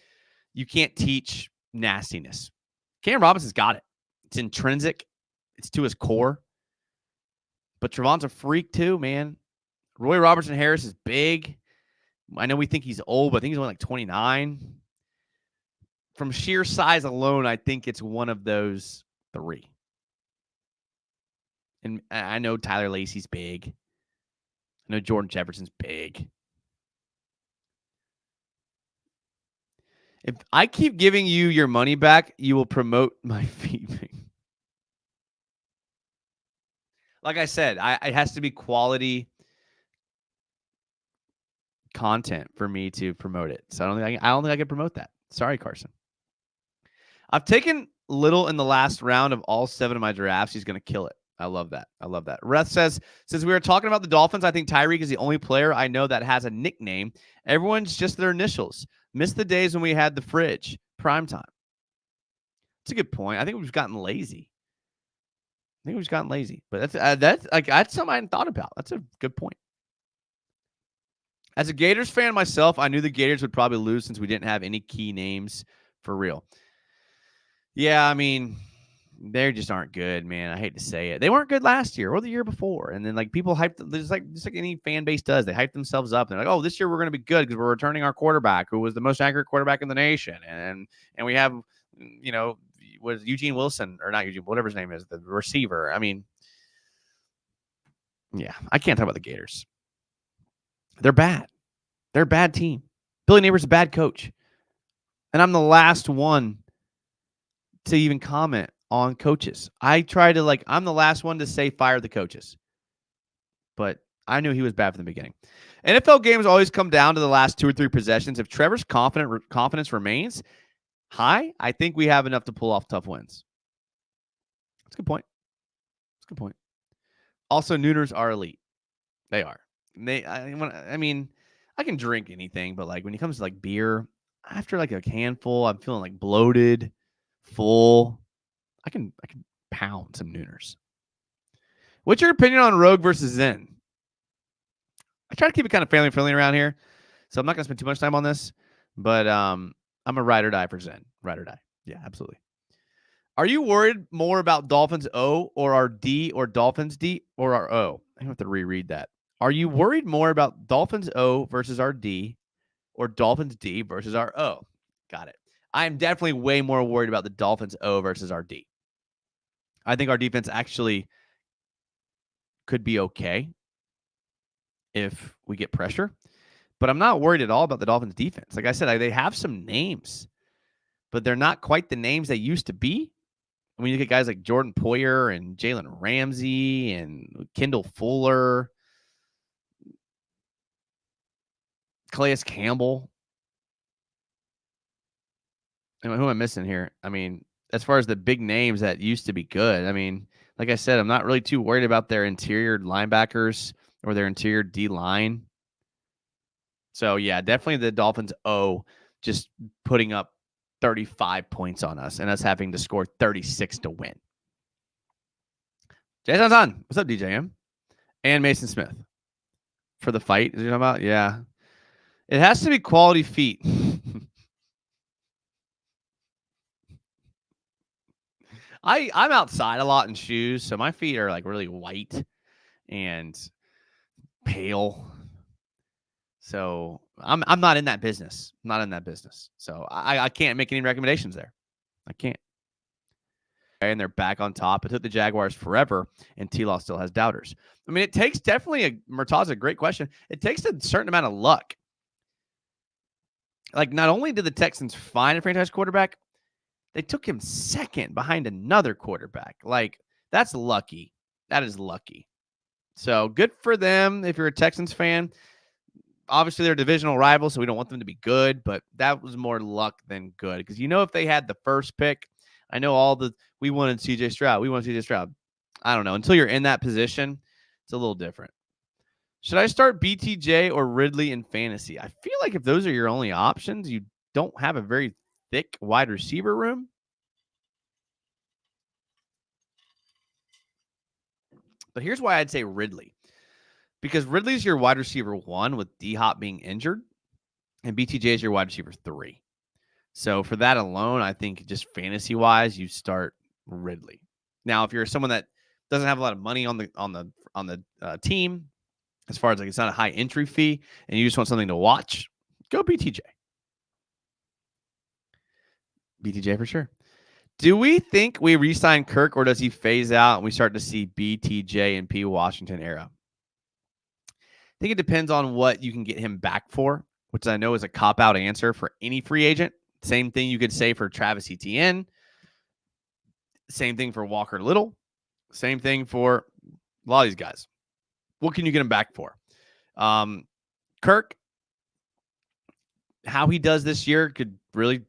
You can't teach nastiness. Cam Robinson's got it. It's intrinsic. It's to his core. But Travon's a freak too, man. Roy Robertson Harris is big. I know we think he's old, but I think he's only like 29. From sheer size alone, I think it's one of those three. And I know Tyler Lacey's big. I know Jordan Jefferson's big. If I keep giving you your money back, you will promote my feeding. Like I said, it has to be quality content for me to promote it. So I don't think I can promote that. Sorry, Carson. I've taken Little in the last round of all 7 of my drafts. He's going to kill it. I love that. Reth says, since we were talking about the Dolphins, I think Tyreek is the only player I know that has a nickname. Everyone's just their initials. Miss the days when we had the fridge. Prime time. That's a good point. I think we've gotten lazy. But that's something I hadn't thought about. That's a good point. As a Gators fan myself, I knew the Gators would probably lose since we didn't have any key names for real. Yeah, I mean, they just aren't good, man. I hate to say it. They weren't good last year or the year before. And then like people hyped, just like any fan base does, they hype themselves up. They're like, oh, this year we're going to be good because we're returning our quarterback who was the most accurate quarterback in the nation. And we have, was Eugene Wilson or not Eugene, whatever his name is, the receiver. I mean, yeah, I can't talk about the Gators. They're bad. They're a bad team. Billy Neighbors is a bad coach. And I'm the last one to even comment on coaches. I'm the last one to say fire the coaches. But I knew he was bad from the beginning. NFL games always come down to the last 2 or 3 possessions. If Trevor's confidence remains high, I think we have enough to pull off tough wins. That's a good point. Also, Nooners are elite. They are. I can drink anything, but like when it comes to like beer, after like a handful, I'm feeling like bloated, full. I can pound some Nooners. What's your opinion on Rogue versus Zen? I try to keep it kind of family friendly around here, so I'm not gonna spend too much time on this. But I'm a ride or die for Zen. Ride or die. Yeah, absolutely. Are you worried more about Dolphins O or our D or Dolphins D or our O? I have to reread that. Are you worried more about Dolphins O versus our D or Dolphins D versus our O? Got it. I am definitely way more worried about the Dolphins O versus our D. I think our defense actually could be okay if we get pressure, but I'm not worried at all about the Dolphins defense. Like I said, they have some names, but they're not quite the names they used to be. I mean, you look at guys like Jordan Poyer and Jalen Ramsey and Kendall Fuller, Calais Campbell. Who am I missing here? I mean, as far as the big names that used to be good, I mean, like I said, I'm not really too worried about their interior linebackers or their interior D line. So, yeah, definitely the Dolphins O just putting up 35 points on us and us having to score 36 to win. Jason Son, what's up, DJM? And Mason Smith for the fight. Is you talking about? Yeah. It has to be quality feet. I'm outside a lot in shoes, so my feet are like really white and pale. So I'm not in that business. Not in that business. So I can't make any recommendations there. I can't. And they're back on top. It took the Jaguars forever, and T-Law still has doubters. I mean, it takes definitely Murtaugh's a great question. It takes a certain amount of luck. Like, not only did the Texans find a franchise quarterback, they took him second behind another quarterback. Like, that's lucky. That is lucky. So good for them if you're a Texans fan. Obviously, they're divisional rivals, so we don't want them to be good, but that was more luck than good. Because if they had the first pick, I know we wanted CJ Stroud. We wanted CJ Stroud. I don't know. Until you're in that position, it's a little different. Should I start BTJ or Ridley in fantasy? I feel like if those are your only options, you don't have a very thick wide receiver room. But here's why I'd say Ridley. Because Ridley's your wide receiver 1 with D-Hop being injured, and BTJ is your wide receiver 3. So for that alone, I think just fantasy-wise, you start Ridley. Now, if you're someone that doesn't have a lot of money on the team, as far as like it's not a high entry fee, and you just want something to watch, go BTJ. BTJ for sure. Do we think we re-sign Kirk, or does he phase out and we start to see BTJ and P. Washington era? I think it depends on what you can get him back for, which I know is a cop-out answer for any free agent. Same thing you could say for Travis Etienne. Same thing for Walker Little. Same thing for a lot of these guys. What can you get him back for? Kirk, how he does this year could really...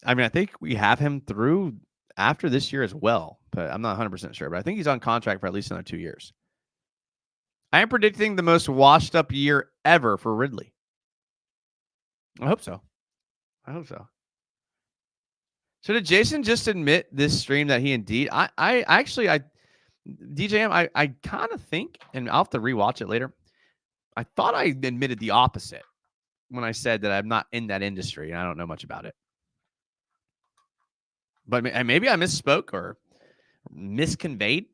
I mean, I think we have him through after this year as well, but I'm not 100% sure. But I think he's on contract for at least another 2 years. I am predicting the most washed up year ever for Ridley. I hope so. So did Jason just admit this stream that he indeed? I DJM, I kind of think, and I'll have to rewatch it later. I thought I admitted the opposite when I said that I'm not in that industry and I don't know much about it. But maybe I misspoke or misconveyed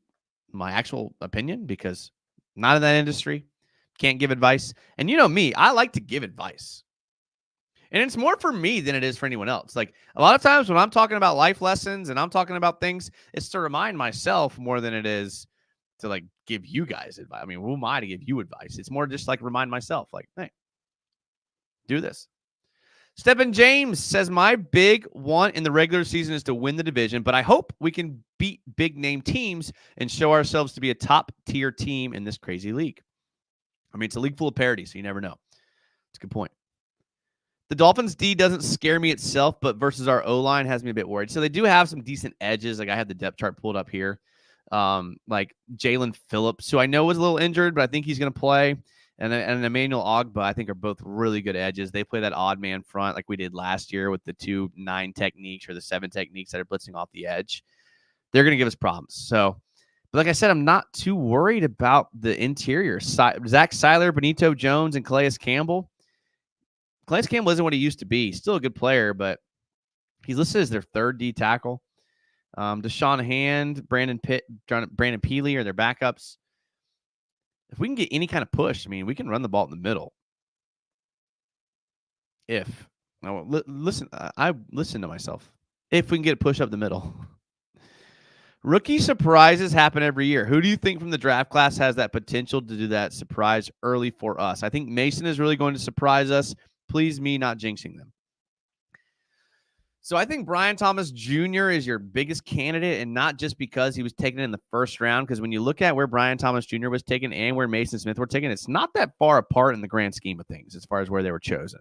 my actual opinion because I'm not in that industry, can't give advice. And you know me, I like to give advice. And it's more for me than it is for anyone else. Like a lot of times when I'm talking about life lessons and I'm talking about things, it's to remind myself more than it is to like give you guys advice. I mean, who am I to give you advice? It's more just like remind myself like, hey, do this. Stephen James says, my big one in the regular season is to win the division, but I hope we can beat big name teams and show ourselves to be a top tier team in this crazy league. I mean, it's a league full of parity, so you never know. It's a good point. The Dolphins D doesn't scare me itself, but versus our O-line has me a bit worried. So they do have some decent edges. Like I have the depth chart pulled up here. Like Jalen Phillips, who I know was a little injured, but I think he's going to play. And Emmanuel Ogba, I think, are both really good edges. They play that odd man front like we did last year with the 2 9 techniques or the 7 techniques that are blitzing off the edge. They're going to give us problems. So, but like I said, I'm not too worried about the interior. Zach Seiler, Benito Jones, and Calais Campbell. Calais Campbell isn't what he used to be. He's still a good player, but he's listed as their 3rd D tackle. Deshaun Hand, Brandon Peely are their backups. If we can get any kind of push, I mean, we can run the ball in the middle. Listen to myself. If we can get a push up the middle. Rookie surprises happen every year. Who do you think from the draft class has that potential to do that surprise early for us? I think Mason is really going to surprise us. Please me not jinxing them. So I think Brian Thomas Jr. is your biggest candidate, and not just because he was taken in the 1st round, because when you look at where Brian Thomas Jr. was taken and where Mason Smith were taken, it's not that far apart in the grand scheme of things as far as where they were chosen.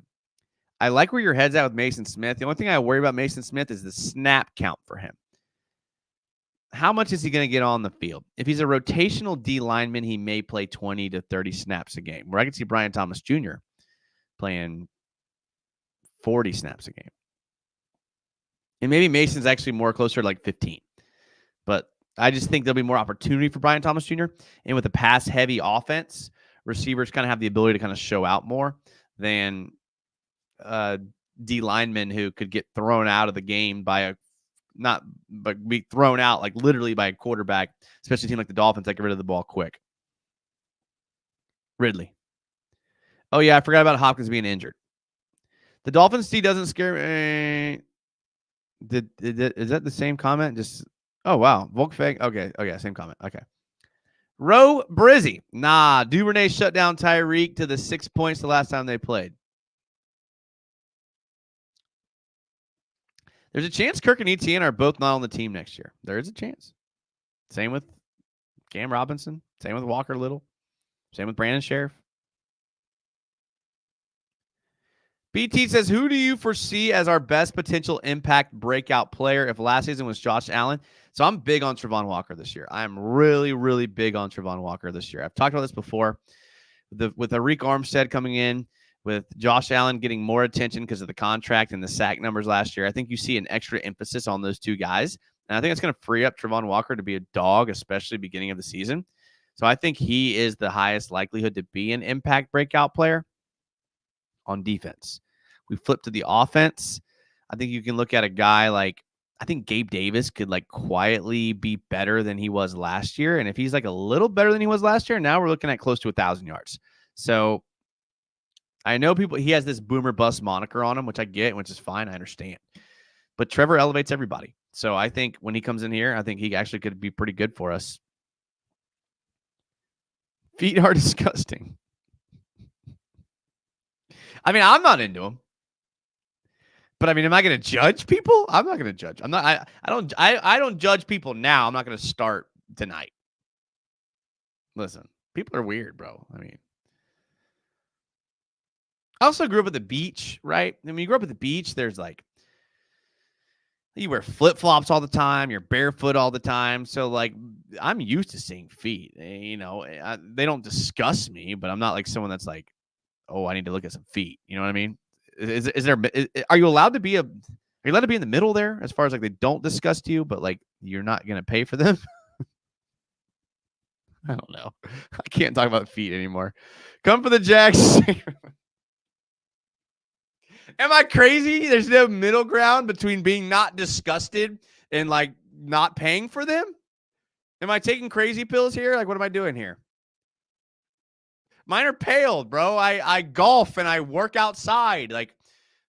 I like where your head's at with Mason Smith. The only thing I worry about Mason Smith is the snap count for him. How much is he going to get on the field? If he's a rotational D lineman, he may play 20 to 30 snaps a game, where I can see Brian Thomas Jr. playing 40 snaps a game. And maybe Mason's actually more closer to like 15. But I just think there'll be more opportunity for Brian Thomas Jr. And with a pass-heavy offense, receivers kind of have the ability to kind of show out more than D linemen who could get thrown out of the game by but be thrown out like literally by a quarterback, especially a team like the Dolphins that get rid of the ball quick. Ridley. Oh yeah, I forgot about Hopkins being injured. The Dolphins D doesn't scare me. Is that the same comment? Just wow, Volkfang. Okay, same comment. Okay. Roe Brizzy. Nah, Duvernay shut down Tyreek to the 6 points the last time they played. There's a chance Kirk and Etienne are both not on the team next year. There is a chance. Same with Cam Robinson. Same with Walker Little. Same with Brandon Sheriff. BT says, who do you foresee as our best potential impact breakout player if last season was Josh Allen? So I'm big on Travon Walker this year. I'm really, really big on Travon Walker this year. I've talked about this before. With Arik Armstead coming in, with Josh Allen getting more attention because of the contract and the sack numbers last year, I think you see an extra emphasis on those two guys. And I think it's going to free up Travon Walker to be a dog, especially beginning of the season. So I think he is the highest likelihood to be an impact breakout player on defense. We flip to the offense. I think you can look at a guy like, I think Gabe Davis could like quietly be better than he was last year. And if he's like a little better than he was last year, now we're looking at close to 1,000 yards. So I know he has this boomer bust moniker on him, which I get, which is fine. I understand. But Trevor elevates everybody. So I think when he comes in here, I think he actually could be pretty good for us. Feet are disgusting. I mean, I'm not into them. But I mean, am I going to judge people? I'm not going to judge. I'm not. I don't judge people now. I'm not going to start tonight. Listen, people are weird, bro. I mean, I also grew up at the beach, right? I mean, you grew up at the beach. There's like, you wear flip flops all the time. You're barefoot all the time. So like, I'm used to seeing feet. You know, they don't disgust me, but I'm not like someone that's like, oh, I need to look at some feet. You know what I mean? Are you allowed to be in the middle there as far as like they don't disgust you, but like you're not going to pay for them? I don't know. I can't talk about feet anymore. Come for the Jags. Am I crazy? There's no middle ground between being not disgusted and like not paying for them. Am I taking crazy pills here? Like, what am I doing here? Mine are paled, bro. I golf and I work outside. Like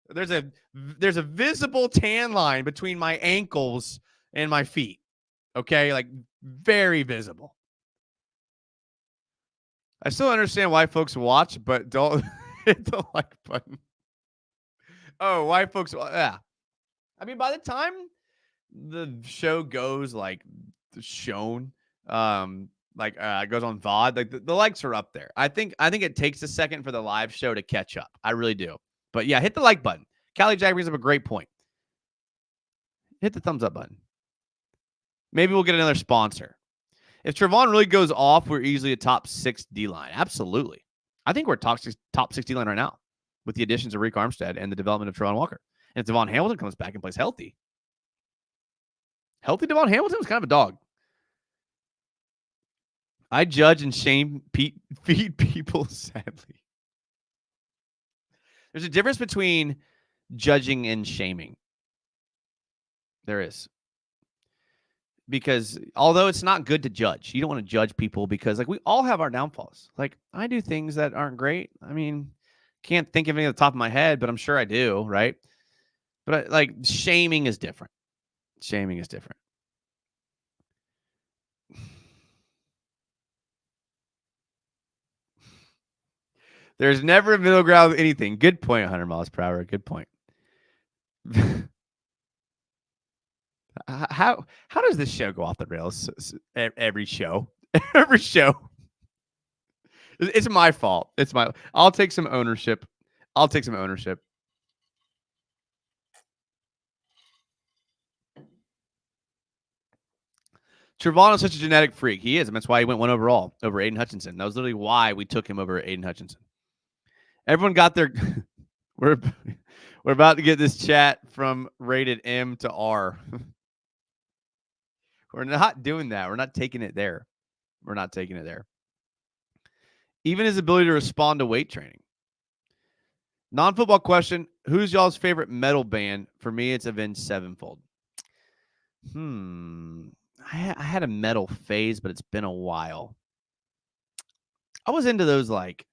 there's a visible tan line between my ankles and my feet. Okay, like very visible. I still understand why folks watch, but don't hit the like button. Oh, why folks? Yeah, I mean, by the time the show goes like shown, it goes on VOD, like the likes are up there. I think it takes a second for the live show to catch up. I really do. But yeah, hit the like button. Callie Jack brings up a great point. Hit the thumbs up button. Maybe we'll get another sponsor. If Travon really goes off, we're easily a top 6 D-line. Absolutely. I think we're top 6 D-line right now with the additions of Arik Armstead and the development of Travon Walker. And if Devon Hamilton comes back and plays healthy Devon Hamilton was kind of a dog. I judge and feed people, sadly. There's a difference between judging and shaming. There is. Because although it's not good to judge, you don't want to judge people because like we all have our downfalls. Like I do things that aren't great. I mean, can't think of any at the top of my head, but I'm sure I do, right? But like shaming is different. Shaming is different. There's never a middle ground with anything. Good point, 100 miles per hour. Good point. How does this show go off the rails? Every show. Every show. It's my fault. I'll take some ownership. Travon is such a genetic freak. He is, and that's why he went 1 overall over Aiden Hutchinson. That was literally why we took him over Aiden Hutchinson. Everyone got their we're about to get this chat from rated M to R. We're not doing that. We're not taking it there. Even his ability to respond to weight training. Non-football question. Who's y'all's favorite metal band? For me, it's Avenged Sevenfold. Hmm. I had a metal phase, but it's been a while. I was into those like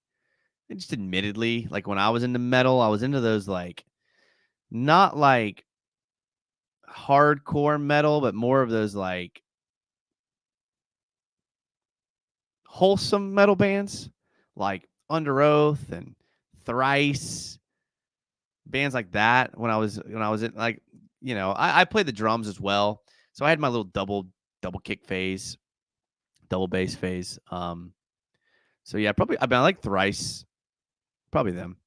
just admittedly, like when I was into metal, I was into those like not like hardcore metal, but more of those like wholesome metal bands like Under Oath and Thrice, bands like that. When I was in like, I played the drums as well. So I had my little double kick phase, double bass phase. So yeah, probably I mean I like Thrice, probably them.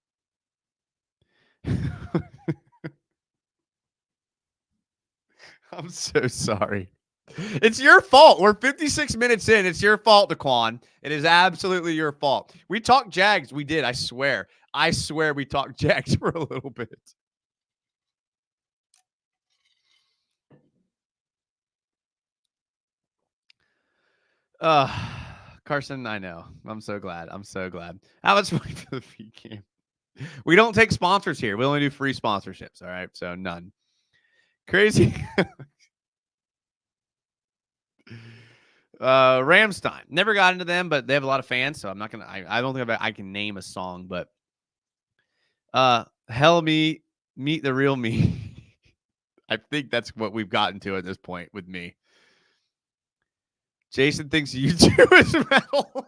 I'm so sorry. It's your fault. We're 56 minutes in. It's your fault, Daquan. It is absolutely your fault. We talked Jags. We did. I swear. I swear we talked Jags for a little bit. Uh, Carson, I know. I'm so glad. I'm so glad. How much money for the fee camp? We don't take sponsors here. We only do free sponsorships. All right. So none. Crazy. Rams time. Never got into them, but they have a lot of fans. So I'm not gonna. I don't think I can name a song, but hell me, meet the real me. I think that's what we've gotten to at this point with me. Jason thinks U2 is metal.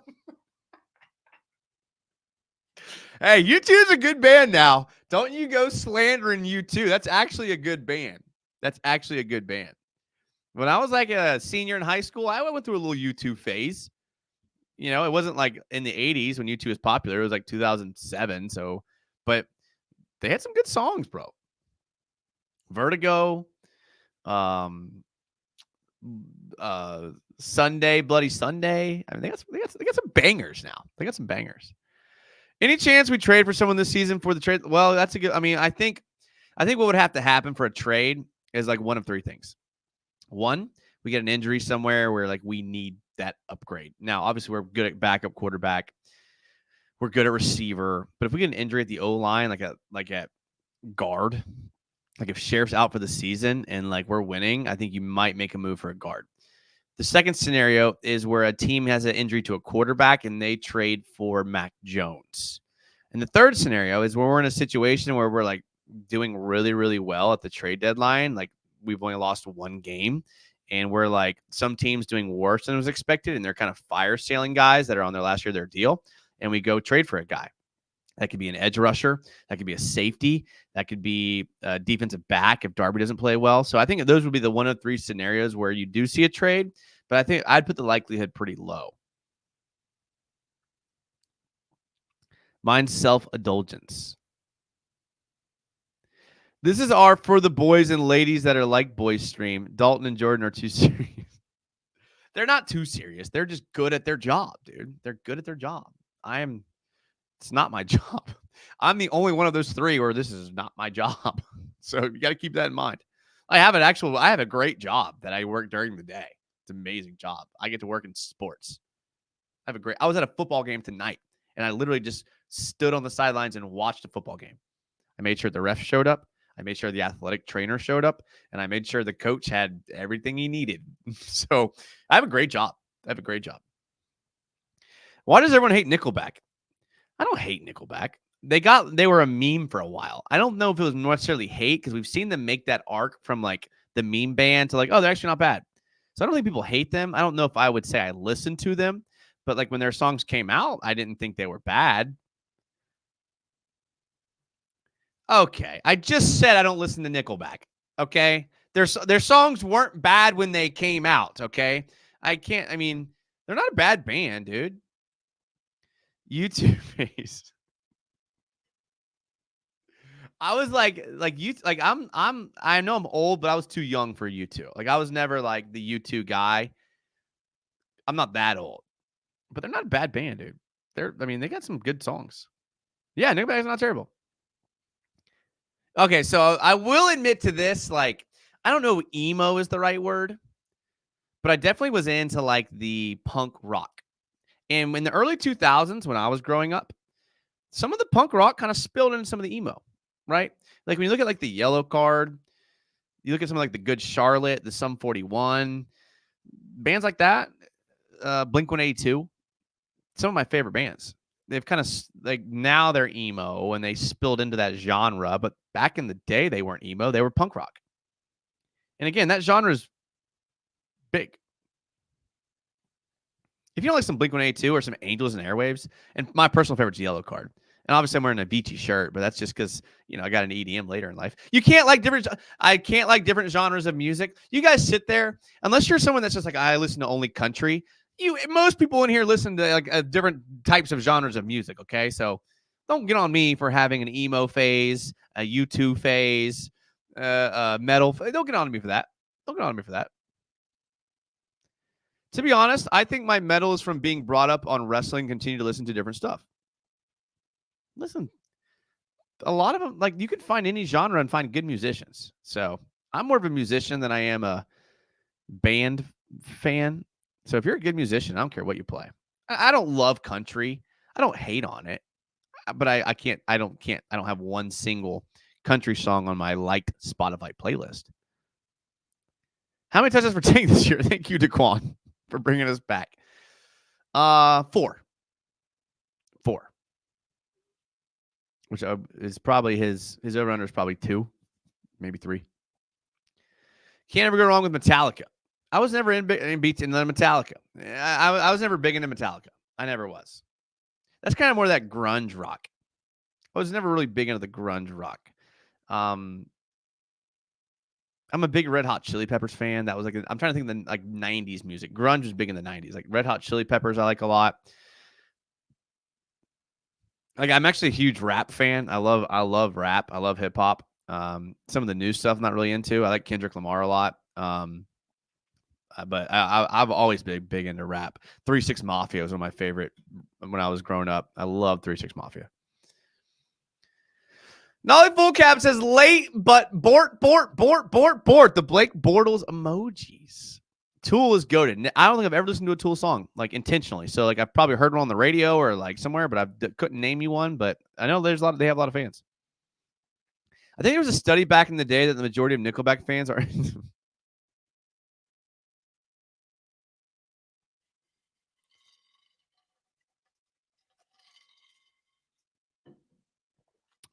Hey, U2 is a good band now. Don't you go slandering U2. That's actually a good band. That's actually a good band. When I was like a senior in high school, I went through a little U2 phase. It wasn't like in the 80s when U2 was popular. It was like 2007. So, but they had some good songs, bro. Vertigo, um, Sunday, Bloody Sunday. I mean, they got some bangers now. They got some bangers. Any chance we trade for someone this season for the trade? Well, that's a good. I mean, I think what would have to happen for a trade is like one of three things. One, we get an injury somewhere where like we need that upgrade. Now, obviously, we're good at backup quarterback. We're good at receiver, but if we get an injury at the O line, like at guard, like if Sheriff's out for the season and like we're winning, I think you might make a move for a guard. The second scenario is where a team has an injury to a quarterback and they trade for Mac Jones. And the third scenario is where we're in a situation where we're like doing really, really well at the trade deadline. Like we've only lost one game and we're like some teams doing worse than was expected. And they're kind of fire sailing guys that are on their last year of their deal. And we go trade for a guy. That could be an edge rusher. That could be a safety. That could be a defensive back if Darby doesn't play well. So I think those would be the one of three scenarios where you do see a trade. But I think I'd put the likelihood pretty low. Mine's self-indulgence. This is our for the boys and ladies that are like boys stream. Dalton and Jordan are too serious. They're not too serious. They're just good at their job, dude. They're good at their job. It's not my job. I'm the only one of those three where this is not my job. So you got to keep that in mind. I have a great job that I work during the day. It's an amazing job. I get to work in sports. I was at a football game tonight and I literally just stood on the sidelines and watched a football game. I made sure the ref showed up. I made sure the athletic trainer showed up and I made sure the coach had everything he needed. So I have a great job. Why does everyone hate Nickelback? I don't hate Nickelback. They were a meme for a while. I don't know if it was necessarily hate because we've seen them make that arc from like the meme band to like, oh, they're actually not bad. So I don't think people hate them. I don't know if I would say I listened to them, but like when their songs came out, I didn't think they were bad. Okay. I just said I don't listen to Nickelback. Okay. Their songs weren't bad when they came out. Okay. They're not a bad band, dude. YouTube face. I was like you like I know I'm old, but I was too young for U2. Like I was never like the U2 guy. I'm not that old. But they're not a bad band, dude. They got some good songs. Yeah, Nickelback's not terrible. Okay, so I will admit to this, like, I don't know if emo is the right word, but I definitely was into like the punk rock. And in the early 2000s, when I was growing up, some of the punk rock kind of spilled into some of the emo, right? Like when you look at like the Yellow Card, You look at something like the Good Charlotte, the Sum 41, bands like that, Blink 182, some of my favorite bands. They've kind of like now they're emo and they spilled into that genre, but back in the day they weren't emo, they were punk rock. And again, that genre is big. If you don't like some Blink 182 or some Angels and Airwaves, and my personal favorite is Yellow Card. And obviously I'm wearing a Avicii shirt, but that's just because I got an EDM later in life. You can't like different. I can't like different genres of music. You guys sit there unless you're someone that's just like I listen to only country. Most people in here listen to like different types of genres of music. Okay, so don't get on me for having an emo phase, a U2 phase, metal. Don't get on me for that. Don't get on me for that. To be honest, I think my metal is from being brought up on wrestling, continue to listen to different stuff. Listen, a lot of them, like you can find any genre and find good musicians. So I'm more of a musician than I am a band fan. So if you're a good musician, I don't care what you play. I don't love country. I don't hate on it, but I don't have one single country song on my liked Spotify playlist. How many touchdowns for Tank this year? Thank you, Daquan, for bringing us back. 4. Which is probably his over-under is probably 2, maybe 3. Can't ever go wrong with Metallica. I was never in beats in Metallica. I was never big into Metallica. I never was. That's kind of more of that grunge rock. I was never really big into the grunge rock. I'm a big Red Hot Chili Peppers fan. That was like I'm trying to think of the like 90s music. Grunge was big in the 90s. Like Red Hot Chili Peppers I like a lot. Like I'm actually a huge rap fan. I love rap. I love hip hop. Some of the new stuff I'm not really into. I like Kendrick Lamar a lot. But I've always been big into rap. 3 6 Mafia was one of my favorite when I was growing up. I love 3 6 Mafia. Nolly Full Cap says late, but Bort. The Blake Bortles emojis. Tool is goated. I don't think I've ever listened to a Tool song like intentionally. So like I've probably heard one on the radio or like somewhere, but I couldn't name you one. But I know they have a lot of fans. I think there was a study back in the day that the majority of Nickelback fans are.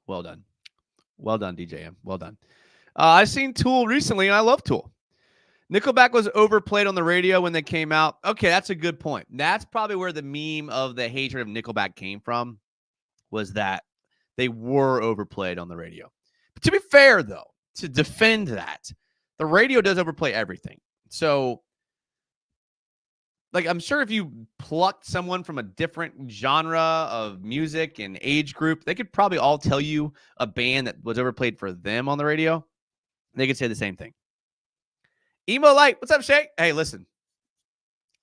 Well done, DJM. Well done. I've seen Tool recently, and I love Tool. Nickelback was overplayed on the radio when they came out. Okay, that's a good point. That's probably where the meme of the hatred of Nickelback came from, was that they were overplayed on the radio. But to be fair, though, to defend that, the radio does overplay everything. So, like, I'm sure if you plucked someone from a different genre of music and age group, they could probably all tell you a band that was overplayed for them on the radio. They could say the same thing. Emo Light, what's up, Shay? Hey, listen,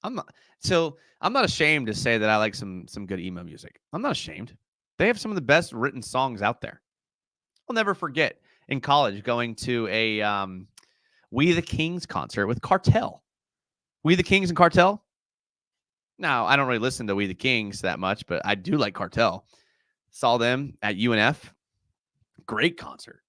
I'm not ashamed to say that I like some good emo music. I'm not ashamed. They have some of the best written songs out there. I'll never forget in college going to a We the Kings concert with Cartel. We the Kings and Cartel. Now, I don't really listen to We the Kings that much, but I do like Cartel. Saw them at UNF. Great concert.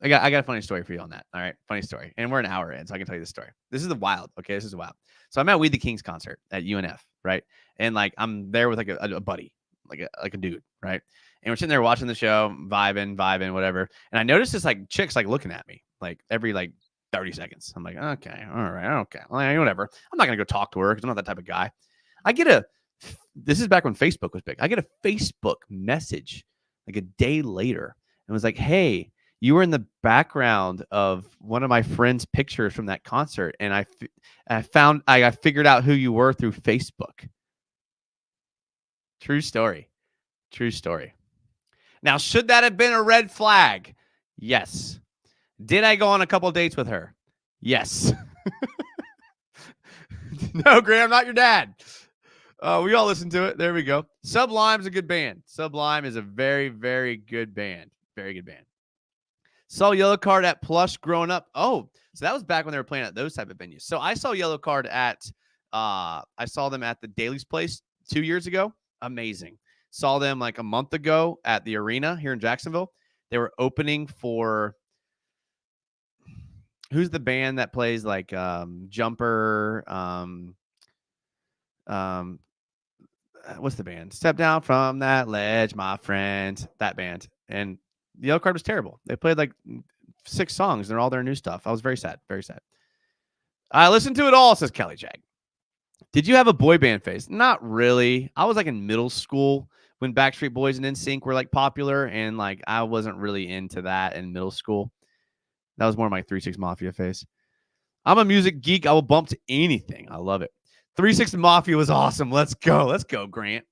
I got a funny story for you on that. All right, funny story. And we're an hour in, so I can tell you this story. This is the wild. Okay, this is wild. So I'm at We the Kings concert at UNF, right? And like I'm there with like a buddy, like a dude, right? And we're sitting there watching the show, vibing, whatever. And I noticed this like chick's like looking at me like every like 30 seconds. I'm like, okay, all right, okay, whatever. I'm not gonna go talk to her because I'm not that type of guy. This is back when Facebook was big. I get a Facebook message like a day later and was like, hey, you were in the background of one of my friend's pictures from that concert, and I figured out who you were through Facebook. True story. Now, should that have been a red flag? Yes. Did I go on a couple dates with her? Yes. No, Graham, not your dad. We all listen to it. There we go. Sublime's a good band. Sublime is a very, very good band. Very good band. Saw Yellow Card at Plush growing up. Oh, so that was back when they were playing at those type of venues. So I saw Yellow Card I saw them at the Daly's Place 2 years ago. Amazing. Saw them like a month ago at the arena here in Jacksonville. They were opening for Who's the band that plays like Jumper? What's the band? Step down from that ledge, my friend. That band. And the yellow card was terrible. They played like 6 songs. They're all their new stuff. I was very sad. Very sad. I listened to it all, says Kelly Jag. Did you have a boy band phase? Not really. I was like in middle school when Backstreet Boys and NSYNC were like popular, and like I wasn't really into that in middle school. That was more my 3 6 Mafia phase. I'm a music geek. I will bump to anything. I love it. 3 6 Mafia was awesome. Let's go. Let's go, Grant.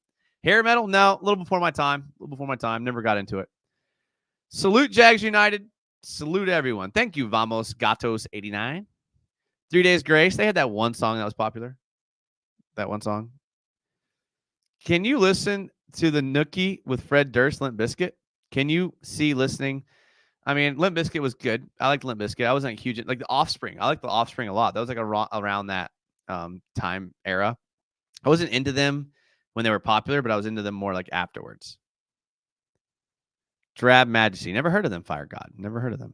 Hair metal? No, a little before my time. A little before my time. Never got into it. Salute Jags United. Salute everyone. Thank you, Vamos Gatos 89. 3 Days Grace. They had that one song that was popular. That one song. Can you listen to the Nookie with Fred Durst, Limp Bizkit? Can you see listening? I mean, Limp Bizkit was good. I liked Limp Bizkit. I wasn't huge. Like the Offspring. I liked the Offspring a lot. That was like around that time era. I wasn't into them when they were popular, but I was into them more like afterwards. Drab Majesty. Never heard of them, Fire God. Never heard of them.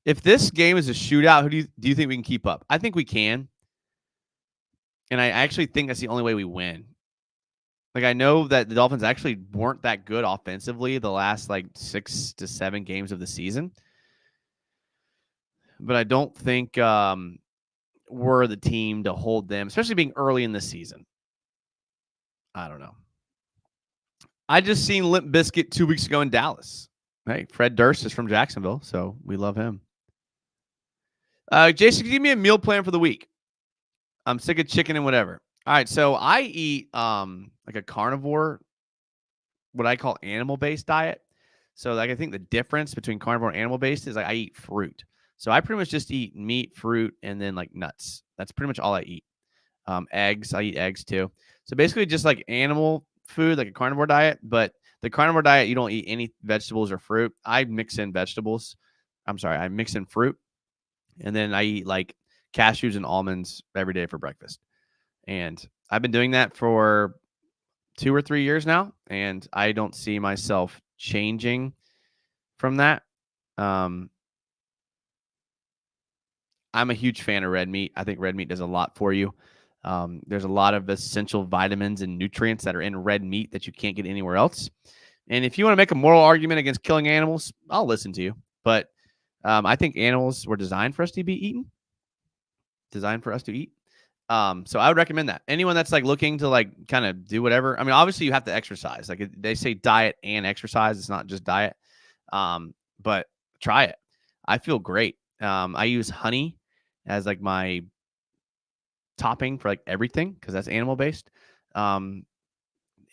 If this game is a shootout, who do you think we can keep up? I think we can. And I actually think that's the only way we win. Like, I know that the Dolphins actually weren't that good offensively the last like 6 to 7 games of the season. But I don't think we're the team to hold them, especially being early in the season. I don't know. I just seen Limp Bizkit 2 weeks ago in Dallas. Hey, Fred Durst is from Jacksonville, so we love him. Jason, give me a meal plan for the week. I'm sick of chicken and whatever. All right, so I eat like a carnivore, what I call animal-based diet. So like I think the difference between carnivore and animal-based is like I eat fruit. So I pretty much just eat meat, fruit, and then like nuts. That's pretty much all I eat. Eggs, I eat eggs too. So basically just like animal food, like a carnivore diet. But the carnivore diet, you don't eat any vegetables or fruit. I mix in vegetables. I mix in fruit. And then I eat like cashews and almonds every day for breakfast. And I've been doing that for 2 or 3 years now, and I don't see myself changing from that. I'm a huge fan of red meat. I think red meat does a lot for you. There's a lot of essential vitamins and nutrients that are in red meat that you can't get anywhere else. And if you want to make a moral argument against killing animals, I'll listen to you. But I think animals were designed for us to be eaten, designed for us to eat. So I would recommend that. Anyone that's like looking to like kind of do whatever. I mean, obviously you have to exercise. Like they say diet and exercise. It's not just diet. But try it. I feel great. I use honey as like my topping for like everything because that's animal based. And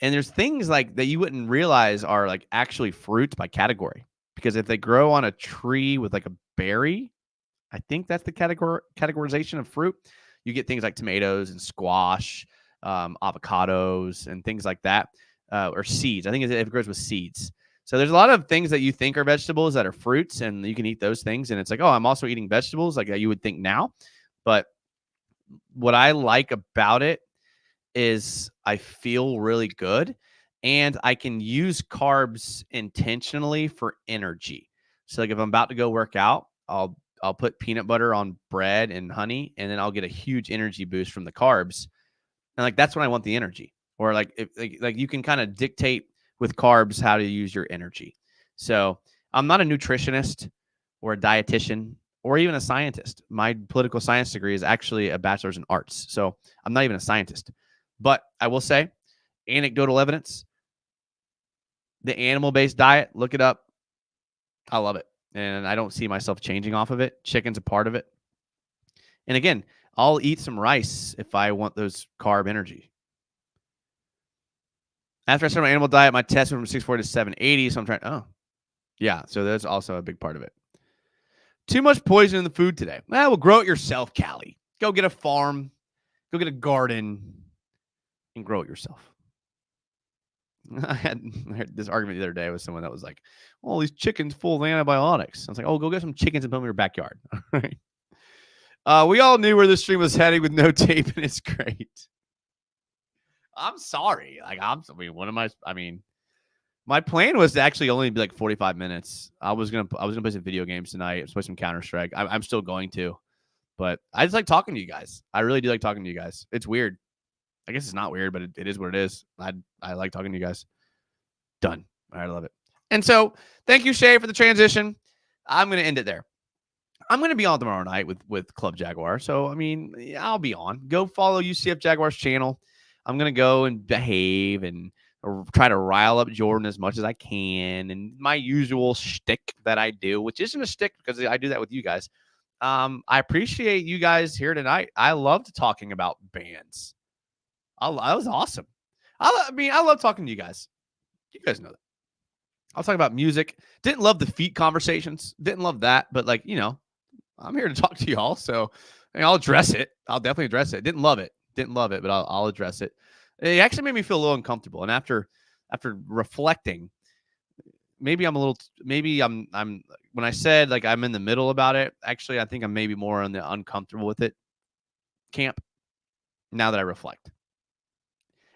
there's things like that you wouldn't realize are like actually fruits by category, because if they grow on a tree with like a berry, I think that's the categorization of fruit. You get things like tomatoes and squash, avocados, and things like that, or seeds. I think it grows with seeds. So there's a lot of things that you think are vegetables that are fruits, and you can eat those things. And it's like, oh, I'm also eating vegetables like you would think now. But what I like about it is I feel really good, and I can use carbs intentionally for energy. So like if I'm about to go work out, I'll put peanut butter on bread and honey, and then I'll get a huge energy boost from the carbs. And like that's when I want the energy. Or like if like you can kind of dictate with carbs how to use your energy. So I'm not a nutritionist or a dietitian or even a scientist. My political science degree is actually a bachelor's in arts. So I'm not even a scientist. But I will say, anecdotal evidence, the animal-based diet, look it up. I love it. And I don't see myself changing off of it. Chicken's a part of it. And again, I'll eat some rice if I want those carb energy. After I started my animal diet, my test went from 640 to 780. So I'm trying, yeah. So that's also a big part of it. Too much poison in the food today. Well, grow it yourself, Callie. Go get a farm. Go get a garden and grow it yourself. I heard this argument the other day with someone that was like, "Oh, these chickens full of antibiotics." I was like, "Oh, go get some chickens and put them in your backyard." All right. We all knew where this stream was heading with no tape, and it's great. I'm sorry. Like, My plan was to actually only be like 45 minutes. I was gonna play some video games tonight. I was play some Counter-Strike. I'm still going to, but I just like talking to you guys. I really do like talking to you guys. It's weird. I guess it's not weird, but it is what it is. I like talking to you guys. Done. All right, I love it. And so thank you, Shay, for the transition. I'm gonna end it there. I'm going to be on tomorrow night with Club Jaguar. So, I mean, I'll be on. Go follow UCF Jaguars channel. I'm going to go and behave and try to rile up Jordan as much as I can. And my usual shtick that I do, which isn't a shtick because I do that with you guys. I appreciate you guys here tonight. I loved talking about bands. That was awesome. I love talking to you guys. You guys know that. I'll talk about music. Didn't love the feet conversations. Didn't love that. But, like, I'm here to talk to y'all, so I'll address it. I'll definitely address it. Didn't love it, but I'll address it. It actually made me feel a little uncomfortable, and after reflecting, maybe I'm when I said like I'm in the middle about it. Actually, I think I'm maybe more on the uncomfortable with it camp. Now that I reflect,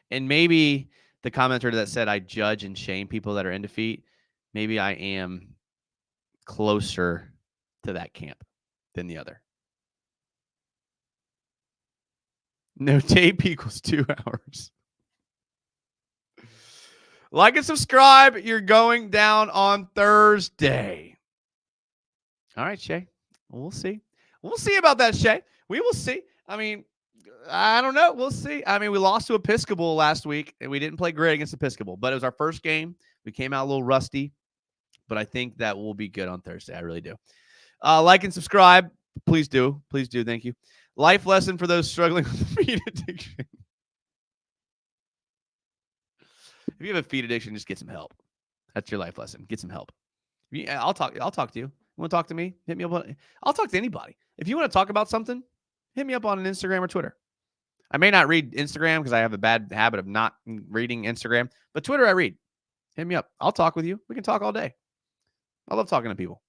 and maybe the commenter that said I judge and shame people that are in defeat, maybe I am closer to that camp than the other. No tape equals 2 hours. Like and subscribe. You're going down on Thursday. All right, Shay. We'll see. We'll see about that, Shay. We will see. I mean, I don't know. We'll see. I mean, we lost to Episcopal last week, and we didn't play great against Episcopal, but it was our first game. We came out a little rusty, but I think that will be good on Thursday. I really do. Like and subscribe. Please do. Please do. Thank you. Life lesson for those struggling with feed addiction. If you have a feed addiction, just get some help. That's your life lesson. Get some help. I'll talk to you. You want to talk to me? Hit me up. I'll talk to anybody. If you want to talk about something, hit me up on Instagram or Twitter. I may not read Instagram because I have a bad habit of not reading Instagram, but Twitter I read. Hit me up. I'll talk with you. We can talk all day. I love talking to people.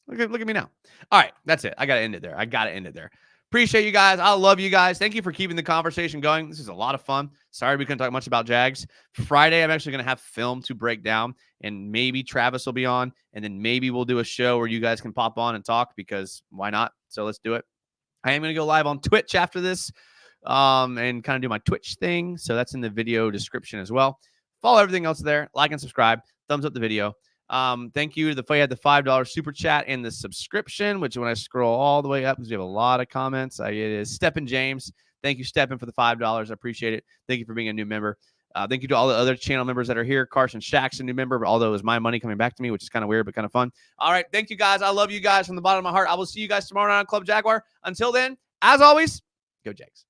Look at me now. All right, that's it. I got to end it there. Appreciate you guys. I love you guys. Thank you for keeping the conversation going. This is a lot of fun. Sorry we couldn't talk much about Jags. Friday, I'm actually going to have film to break down, and maybe Travis will be on, and then maybe we'll do a show where you guys can pop on and talk because why not? So let's do it. I am going to go live on Twitch after this and kind of do my Twitch thing. So that's in the video description as well. Follow everything else there. Like and subscribe. Thumbs up the video. Thank you to the $5 super chat and the subscription, which when I scroll all the way up, because we have a lot of comments, it is Steppen James. Thank you, Steppen, for the $5. I appreciate it. Thank you for being a new member. Thank you to all the other channel members that are here. Carson Shack's a new member, although it was my money coming back to me, which is kind of weird, but kind of fun. All right. Thank you, guys. I love you guys from the bottom of my heart. I will see you guys tomorrow night on Club Jaguar. Until then, as always, go Jags.